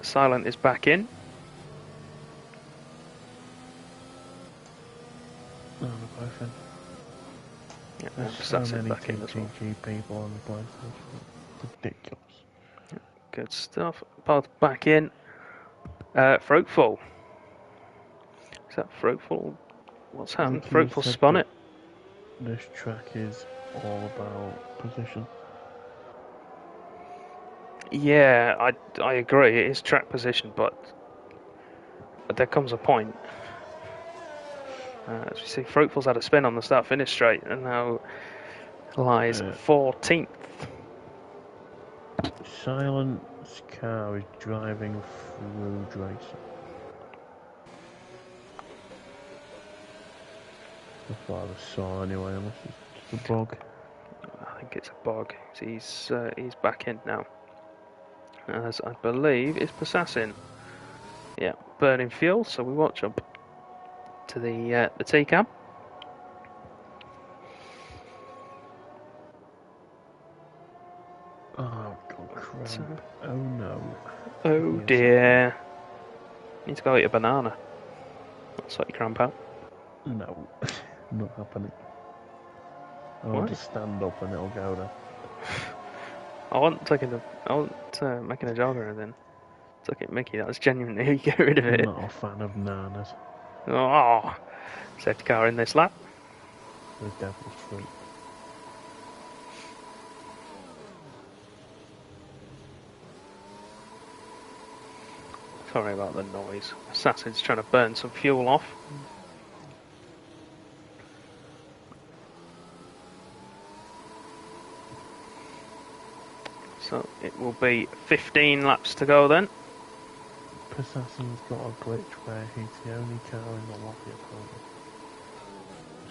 Silent is back in. No, they're both in. Yeah, There's so many TTG people on the PlayStation. Ridiculous. Good stuff. Both back in. Fruitful. Is that Fruitful? What's happened? Fruitful spun it. This track is all about position. Yeah, I agree. It is track position, but there comes a point As we see, Fruitful's had a spin on the start-finish straight and now lies 14th. Silent's car is driving through Drayson. So far I saw anyway, unless it's just a bug. I think it's a bog. He's back in now. As I believe it's Passassin. Yeah, burning fuel, so we won't jump to the T-cam. Oh, God, cramp. Oh no. Oh dear. Need to go eat a banana. That'll sort your cramp out. No, not happening. I What? want to stand up and it'll go there. I wasn't making a joke or anything. Took it, Mickey. That was genuinely get rid of I'm it. not a fan of nanas. Oh, safety car in this lap. The devil's fruit. Sorry about the noise. Assassin's trying to burn some fuel off. So it will be 15 laps to go then. Assassin's got a glitch where he's the only car in the lobby apparently.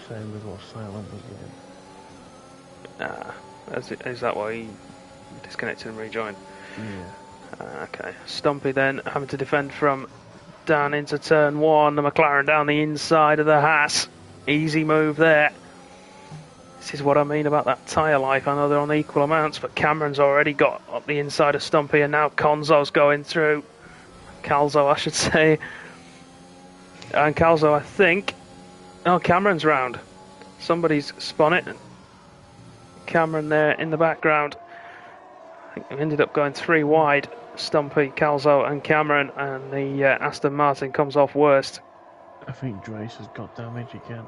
Same as what Silent was doing. Is that why he disconnected and rejoined? Yeah. Okay. Stumpy then having to defend from down into turn one. The McLaren down the inside of the Haas. Easy move there. This is what I mean about that tyre life. I know they're on equal amounts, but Cameron's already got up the inside of Stumpy, and now Conzo's going through. Calzo, I should say. And Calzo, I think. Oh, Cameron's round. Somebody's spun it. Cameron there in the background. I think they ended up going 3 wide. Stumpy, Calzo, and Cameron, and the Aston Martin comes off worst. I think Drace has got damage again.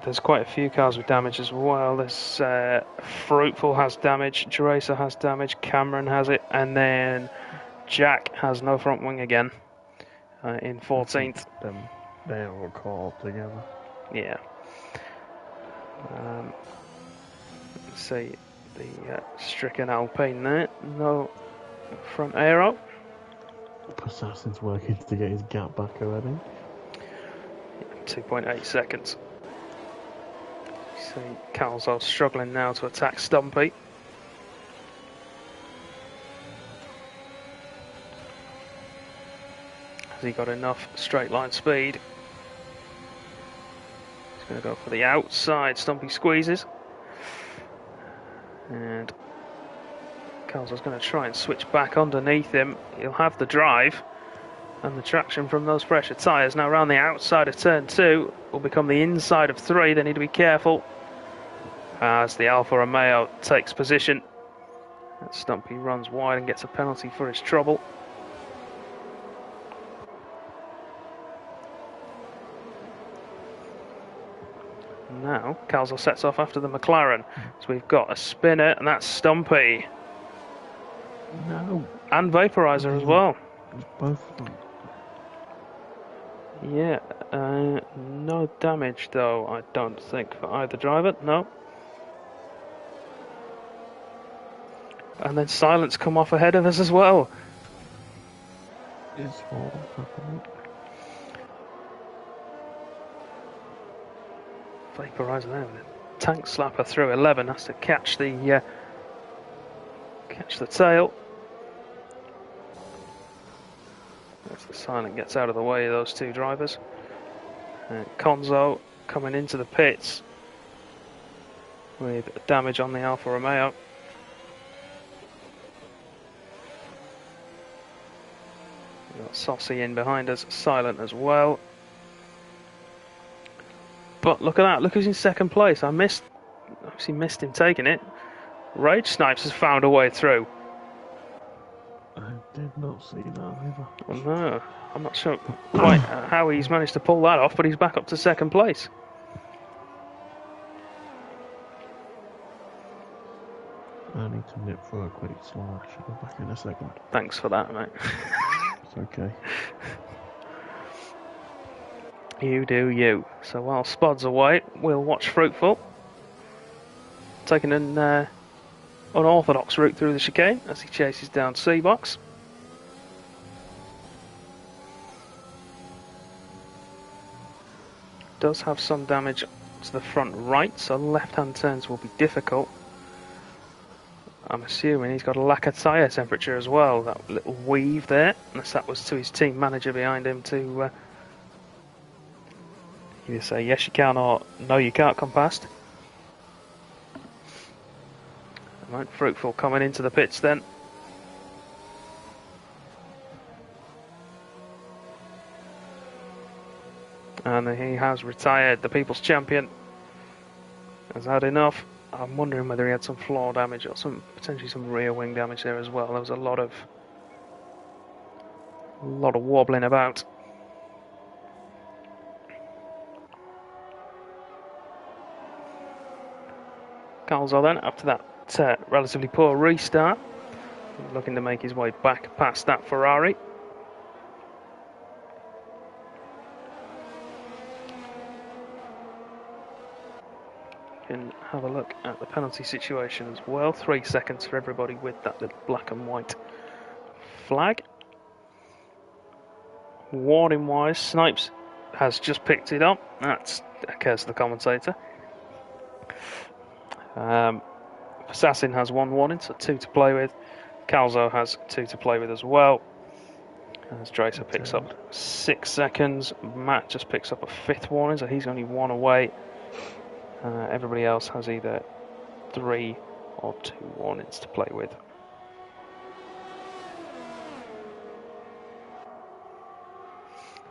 There's quite a few cars with damage as well. There's Fruitful has damage, Deracer has damage, Cameron has it, and then Jack has no front wing again in 14th. They all caught together. Yeah. Let's see the stricken Alpine there. No front aero. Assassin's working to get his gap back already. 2.8 seconds. See Calzo struggling now to attack Stumpy. Has he got enough straight line speed? He's going to go for the outside. Stumpy squeezes. And Calzo's going to try and switch back underneath him. He'll have the drive and the traction from those pressure tyres. Now around the outside of turn 2 will become the inside of 3. They need to be careful as the Alfa Romeo takes position. And Stumpy runs wide and gets a penalty for his trouble. Now Calzo sets off after the McLaren. So we've got a spinner, and that's Stumpy. No. And Vaporizer as well. It's both of them. Yeah, no damage though, I don't think, for either driver, no. And then Silence come off ahead of us as well. It's all happening. Vaporizer there with a tank slapper through 11, has to catch the tail. As the Silent gets out of the way of those two drivers. Conzo coming into the pits with damage on the Alfa Romeo. We've got Saucy in behind us, Silent as well. But look at that, look who's in second place. I obviously missed him taking it. Rage Snipes has found a way through. I did not see that either. Well, no, I'm not sure quite how he's managed to pull that off, but he's back up to second place. I need to nip for a quick slash. I'll be back in a second. Thanks for that, mate. It's okay. You do you. So while Spod's away, we'll watch Fruitful taking an unorthodox route through the chicane as he chases down C-Box. Does have some damage to the front right, so left-hand turns will be difficult. I'm assuming he's got a lack of tyre temperature as well, that little weave there, unless that was to his team manager behind him to either say yes you can or no you can't come past. Right, Fruitful coming into the pits then. And he has retired. The People's Champion has had enough. I'm wondering whether he had some floor damage or potentially some rear wing damage there as well. There was a lot of wobbling about. Calzo then, after that relatively poor restart, looking to make his way back past that Ferrari. Can have a look at the penalty situation as well. 3 seconds for everybody with that little black and white flag. Warning wise, Snipes has just picked it up. That's occurs to the commentator. Assassin has 1 warning, so 2 to play with. Calzo has 2 to play with as well. As Dracer picks up 6 seconds. Matt just picks up a 5th warning, so he's only 1 away. Everybody else has either 3 or 2 warnings to play with.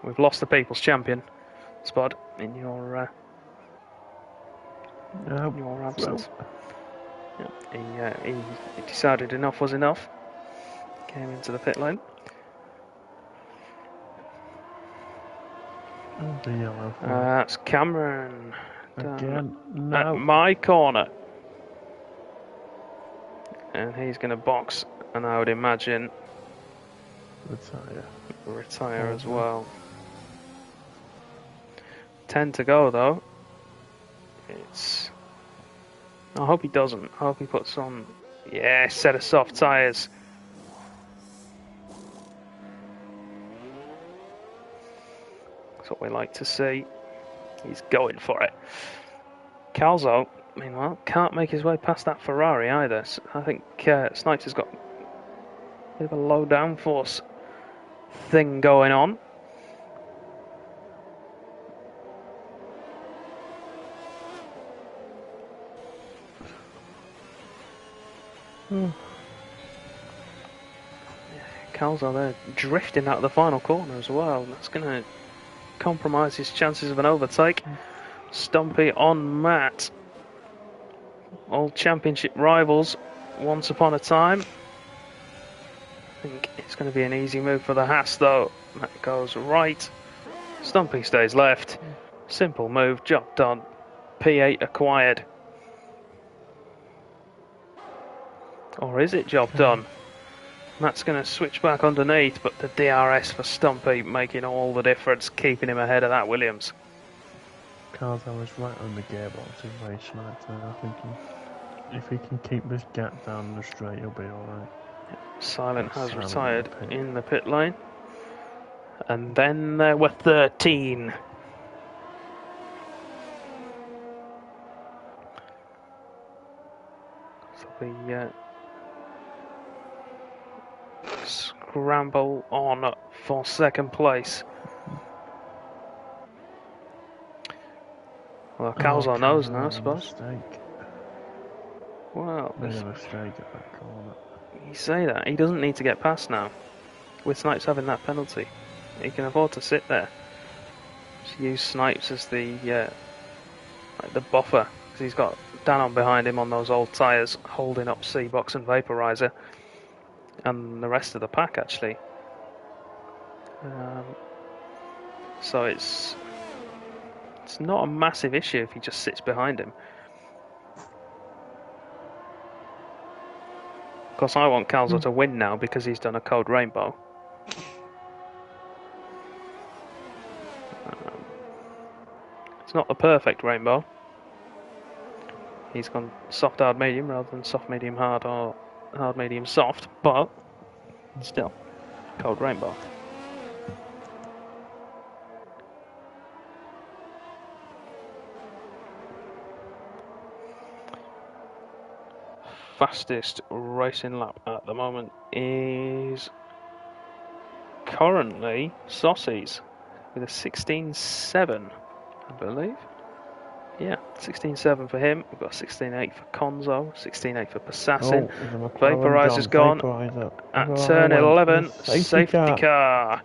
We've lost the People's Champion, Spud, in your absence. Yeah, he decided enough was enough. Came into the pit lane. That's Cameron. Again, no. At my corner. And he's going to box, and I would imagine retire as well. 10 to go though. I hope he doesn't. I hope he puts on set of soft tyres. That's what we like to see. He's going for it. Calzo, meanwhile, can't make his way past that Ferrari either. So I think Snipes has got a bit of a low downforce thing going on. Calzo there drifting out of the final corner as well. That's going to compromise his chances of an overtake. Stumpy on Matt. Old championship rivals once upon a time. I think it's going to be an easy move for the Haas though. Matt goes right. Stumpy stays left. Simple move, job done. P8 acquired. Or is it job done? Matt's going to switch back underneath, but the DRS for Stumpy making all the difference, keeping him ahead of that Williams. Calzo was right on the gearbox, he's very smart, and I think if he can keep this gap down the straight, he'll be alright. Silent has retired in the pit lane. And then there were 13. So the scramble on for second place. Well, Calzo knows now, I suppose. Well, made a mistake at that corner. You say that, he doesn't need to get past now. With Snipes having that penalty, he can afford to sit there. Just use Snipes as the buffer, because he's got Danon behind him on those old tyres, holding up C-Box and Vaporizer, and the rest of the pack actually. So it's not a massive issue if he just sits behind him. Of course, I want Calzo to win now because he's done a code rainbow. not the perfect rainbow. He's gone soft, hard, medium rather than soft, medium, hard or hard, medium, soft, but still, cold rainbow. Fastest racing lap at the moment is currently Sossies with a 16.7, I believe. Yeah, 16.7 for him. We've got 16.8 for Konzo, 16.8 for Passassin. Oh, the McLaren Vaporizer's gone Vaporizer. at Oh, turn went 11. the Safety car.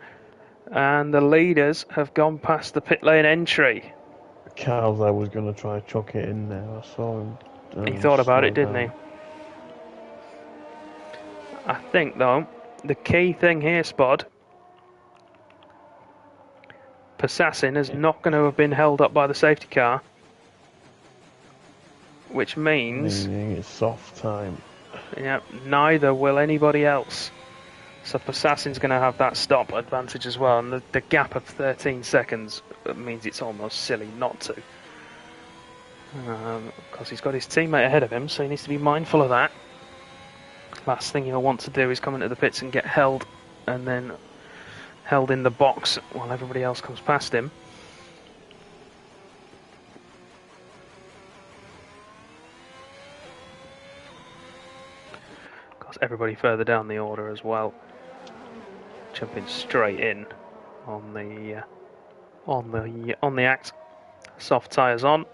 And the leaders have gone past the pit lane entry. Carl's I was going to try and chuck it in there. I saw him. He thought about slow it, didn't down. he? I think, though, the key thing here, Spod, Passassin is not going to have been held up by the safety car, which means Meaning it's soft time. yeah, neither will anybody else. So Passassin's going to have that stop advantage as well, and the gap of 13 seconds means it's almost silly not to. Because he's got his teammate ahead of him, so he needs to be mindful of that. Last thing he'll want to do is come into the pits and get held, and then held in the box while everybody else comes past him. Because everybody further down the order as well, jumping straight in on the act. Soft tyres on.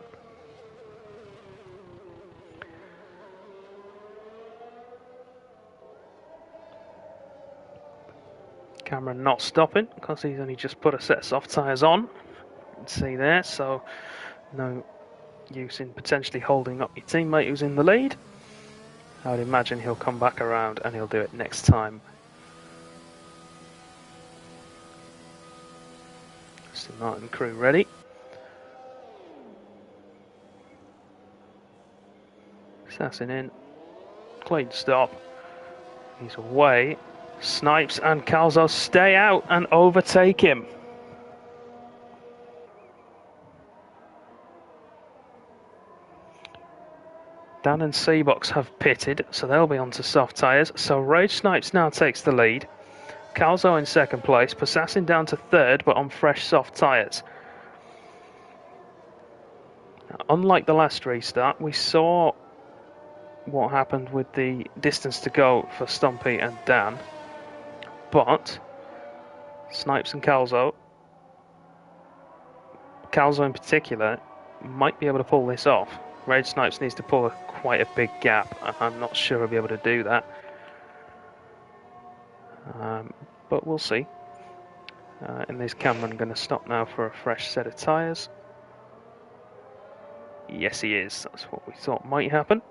Cameron not stopping because he's only just put a set of soft tyres on. You can see there, so no use in potentially holding up your teammate who's in the lead. I would imagine he'll come back around and he'll do it next time. Aston Martin crew ready. Assassin in. Clean stop. He's away. Snipes and Calzo stay out and overtake him. Dan and Seabox have pitted, so they'll be onto soft tyres. So Rage Snipes now takes the lead. Calzo in second place. Passassin down to third, but on fresh soft tyres. Now, unlike the last restart, we saw what happened with the distance to go for Stumpy and Dan. But Snipes and Calzo in particular, might be able to pull this off. Rage Snipes needs to pull quite a big gap, and I'm not sure he'll be able to do that. But we'll see. And is Cameron going to stop now for a fresh set of tyres? Yes, he is. That's what we thought might happen.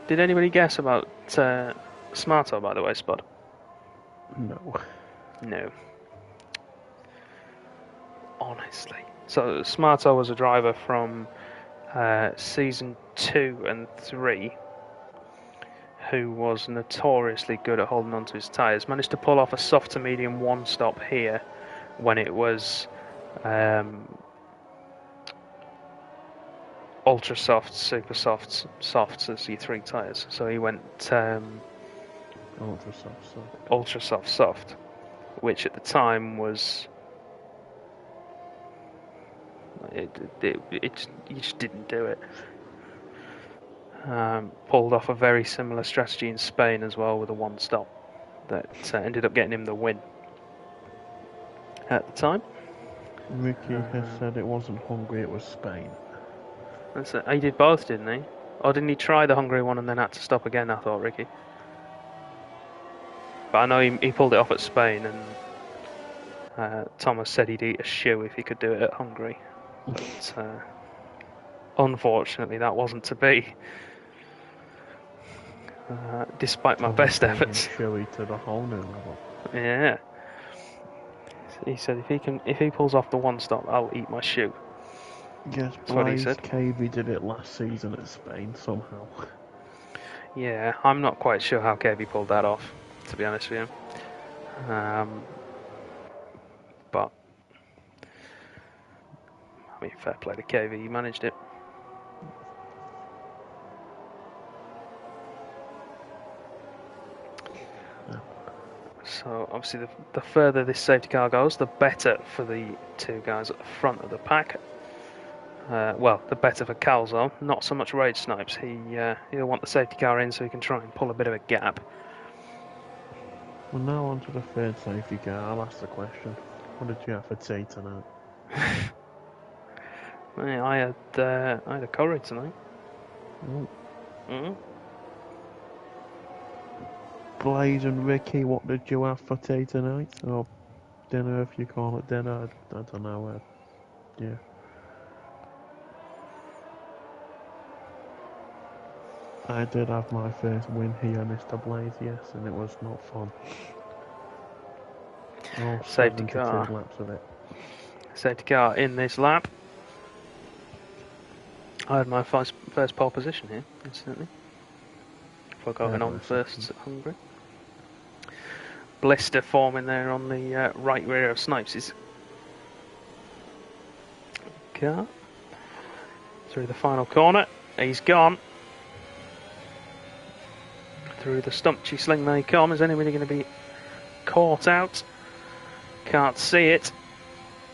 Did anybody guess about Smarto, by the way, Spud? No. No. Honestly. So Smarto was a driver from season 2 and 3 who was notoriously good at holding onto his tyres. Managed to pull off a soft to medium one stop here when it was ultra soft, super soft, softs as your 3 tyres. So he went ultra soft, which at the time was you just didn't do it. Pulled off a very similar strategy in Spain as well with a one stop that ended up getting him the win at the time. Ricky has said it wasn't Hungary, it was Spain. He did both, didn't he? Or didn't he try the Hungary one and then had to stop again, I thought, Ricky? But I know he pulled it off at Spain, and Thomas said he'd eat a shoe if he could do it at Hungary. But unfortunately, that wasn't to be. Despite my best efforts. Shoey to the whole new level. Yeah. He said if he pulls off the one stop, I'll eat my shoe. Yes, That's what he said. KV did it last season at Spain somehow. Yeah, I'm not quite sure how KV pulled that off, to be honest with you. But Fair play to KV, he managed it. So obviously the further this safety car goes, the better for the two guys at the front of the pack. Well, the better for Calzo, not so much Rage Snipes. He'll want the safety car in so he can try and pull a bit of a gap. Well, now on to the third safety car. I'll ask the question. What did you have for tea tonight? I had a curry tonight. Blaze and Ricky, what did you have for tea tonight? Or dinner, if you call it dinner. I don't know. Yeah. I did have my first win here, Mr. Blaze, yes, and it was not fun. Oh, Safety car. Laps of it. Safety car in this lap. I had my first pole position here, incidentally. For going on first at Hungary. Blister forming there on the right rear of Snipes' car. Through the final corner, he's gone. Through the stumpy sling they come. Is anybody going to be caught out? Can't see it.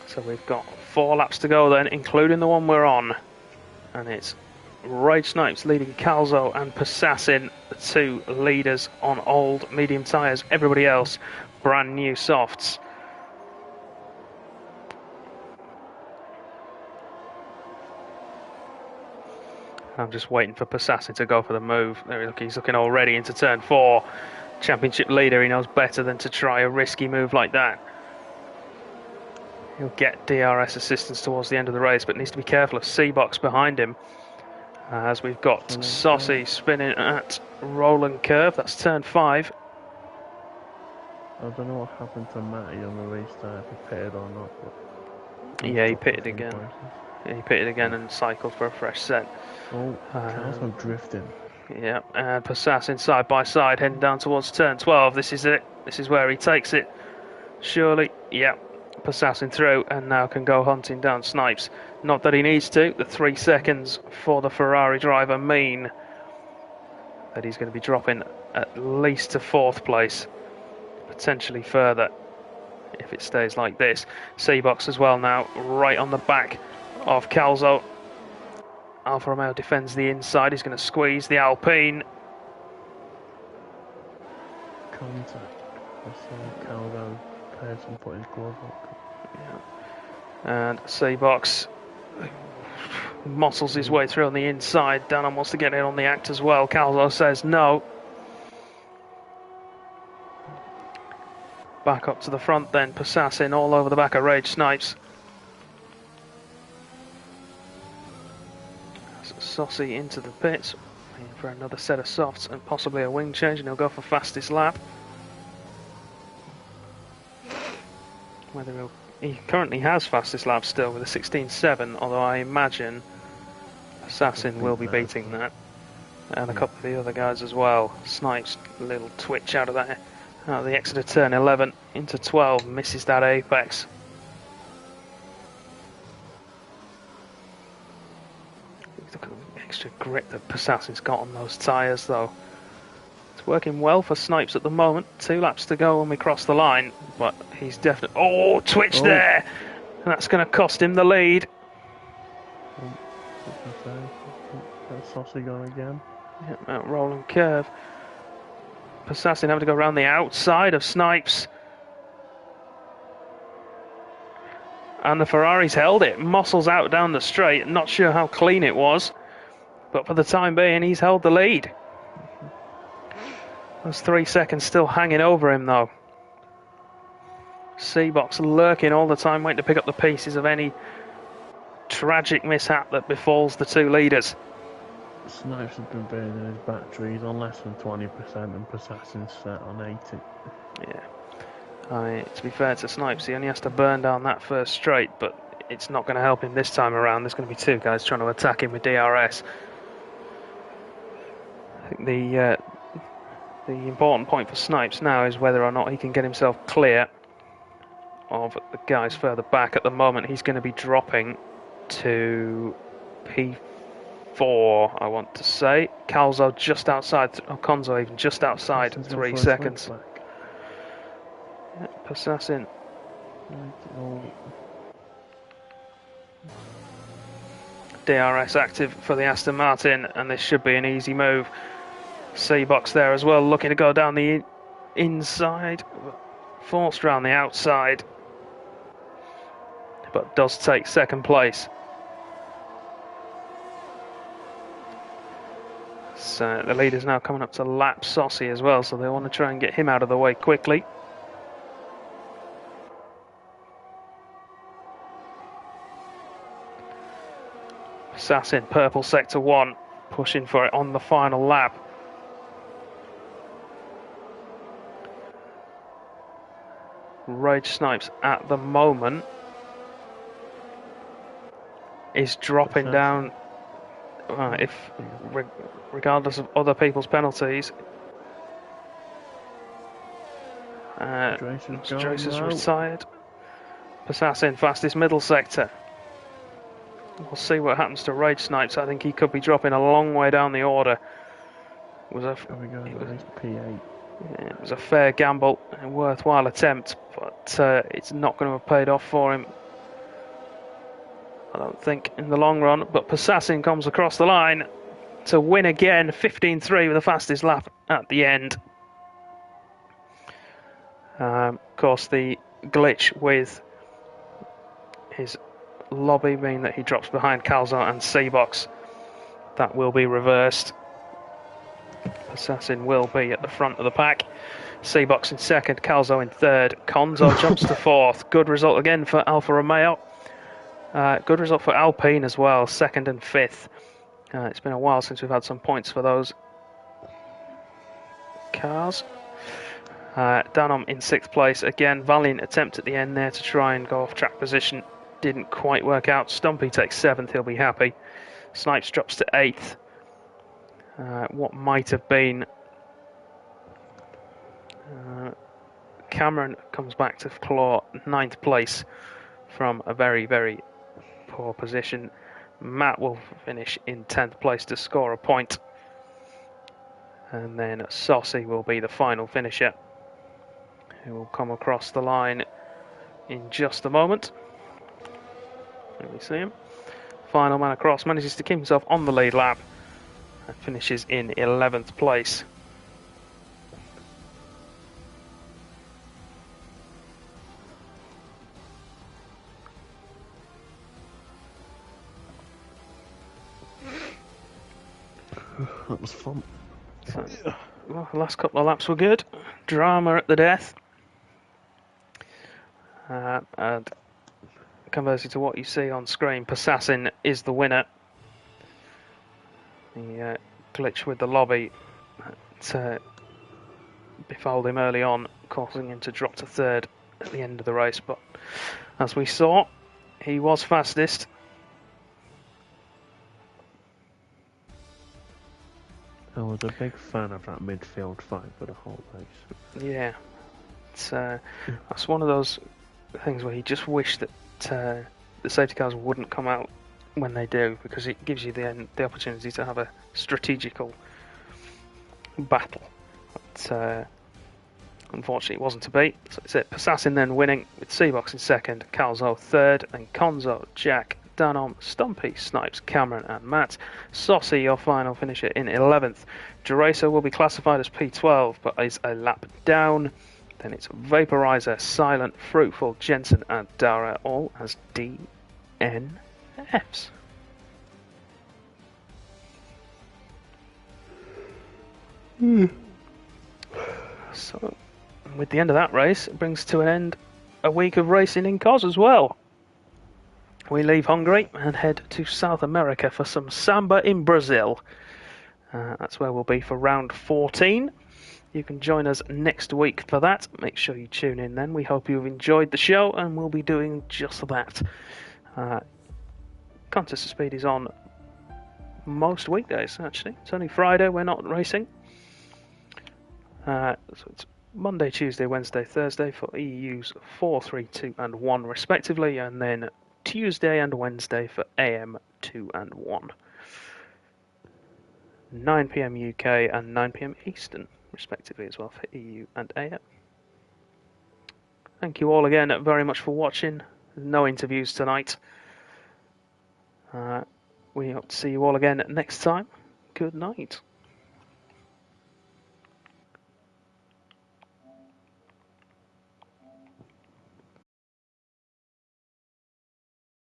So we've got 4 laps to go then, including the one we're on. And it's Rage Snipes leading Calzo and Passassin, the two leaders on old medium tyres. Everybody else, brand new softs. I'm just waiting for Passassin to go for the move. There he's looking already into turn 4. Championship leader, he knows better than to try a risky move like that. He'll get DRS assistance towards the end of the race, but needs to be careful of C-Box behind him. As we've got Saucy spinning at Roland Curve, that's turn 5. I don't know what happened to Matty on the restart, if he pitted or not. But yeah, he pitted again. Yeah, he pitted again and cycled for a fresh set. Oh, Calzo drifting. Yeah, and Passassin side by side heading down towards turn 12. This is it. This is where he takes it. Surely, yeah. Passassin through and now can go hunting down Snipes. Not that he needs to. The 3 seconds for the Ferrari driver mean that he's going to be dropping at least to 4th place, potentially further if it stays like this. C-Box as well now, right on the back of Calzo. Alfa Romeo defends the inside. He's going to squeeze the Alpine. Contact. I saw Calzo person put his glove up. Yeah. And C-Box muscles his way through on the inside. Dannon wants to get in on the act as well. Calzo says no. Back up to the front then. Passassin all over the back of Rage Snipes. Saucy into the pits. Waiting for another set of softs and possibly a wing change, and he'll go for fastest lap. Whether he currently has fastest lap still with a 16.7, although I imagine Assassin will be beating that. And a couple of the other guys as well. Snipes, a little twitch out of that, out of the exit of turn 11 into 12, misses that apex. Look at the extra grip that Passassin's got on those tyres though. It's working well for Snipes at the moment. 2 laps to go when we cross the line, but he's definitely... Oh, twitch there! And that's going to cost him the lead. Saucy gone again. Yeah, that Roland Curve. Passassin having to go around the outside of Snipes. And the Ferrari's held it. Muscles out down the straight. Not sure how clean it was, but for the time being, he's held the lead. Those 3 seconds still hanging over him though. C-Box lurking all the time, waiting to pick up the pieces of any tragic mishap that befalls the 2 leaders. Snipes has been burning his batteries on less than 20% and Passassin's set on 80. Yeah. To be fair to Snipes, he only has to burn down that first straight, but it's not going to help him this time around. There's going to be 2 guys trying to attack him with DRS. I think the important point for Snipes now is whether or not he can get himself clear of the guys further back. At the moment, he's going to be dropping to P4, I want to say. Calzo just outside, or Konzo even just outside, Passassin's 3 gone for a seconds. switchback. Yeah, Passassin. DRS active for the Aston Martin, and this should be an easy move. C-Box there as well, looking to go down the inside, forced around the outside, but does take second place. So the leader's now coming up to lap Saucy as well, so they want to try and get him out of the way quickly. Assassin, purple sector 1, pushing for it on the final lap. Rage Snipes at the moment is dropping down. Regardless of other people's penalties, Dracer's retired. Passassin, fastest middle sector. We'll see what happens to Rage Snipes. I think he could be dropping a long way down the order. It was a fair gamble, a worthwhile attempt, but it's not going to have paid off for him, I don't think, in the long run. But Passassin comes across the line to win again, 15.3 with the fastest lap at the end. Of course, the glitch with his lobby mean that he drops behind Calzo and C-Box. That will be reversed. Assassin will be at the front of the pack. C-Box in second, Calzo in third. Konzo jumps to fourth. Good result again for Alfa Romeo. Good result for Alpine as well, second and fifth. It's been a while since we've had some points for those cars. Danom in sixth place. Again, valiant attempt at the end there to try and go off track position. Didn't quite work out. Stumpy takes seventh, he'll be happy. Snipes drops to eighth. What might have been. Cameron comes back to claw ninth place from a very, very poor position. Matt will finish in 10th place to score a point. And then Saucy will be the final finisher, who will come across the line in just a moment. Let me see him. Final man across, manages to keep himself on the lead lap and finishes in 11th place. That was fun. So, well, the last couple of laps were good. Drama at the death. And conversely to what you see on screen, Passassin is the winner. The glitch with the lobby befouled him early on, causing him to drop to third at the end of the race. But as we saw, he was fastest. I was a big fan of that midfield fight for the whole race. Yeah, that's one of those things where you just wish that the safety cars wouldn't come out when they do, because it gives you the opportunity to have a strategical battle. But unfortunately, it wasn't to be. So it's it. Passassin then winning with C-Box in second, Calzo third, then Konzo, Jack, Danom, Stumpy, Snipes, Cameron and Matt. Saucy, your final finisher in 11th. Duracer will be classified as P12, but is a lap down. Then it's Vaporizer, Silent, Fruitful, Jensen and Dara, all as DNFs. So, with the end of that race, it brings to an end a week of racing in COS as well. We leave Hungary and head to South America for some samba in Brazil. That's where we'll be for round 14. You can join us next week for that. Make sure you tune in then. We hope you've enjoyed the show, and we'll be doing just that. Contest of Speed is on most weekdays, actually. It's only Friday we're not racing. So it's Monday, Tuesday, Wednesday, Thursday for EUs 4, 3, 2 and 1 respectively, and then Tuesday and Wednesday for AM 2 and 1. 9 PM UK and 9 PM Eastern, respectively, as well for EU and AM. Thank you all again very much for watching. No interviews tonight. We hope to see you all again next time. Good night.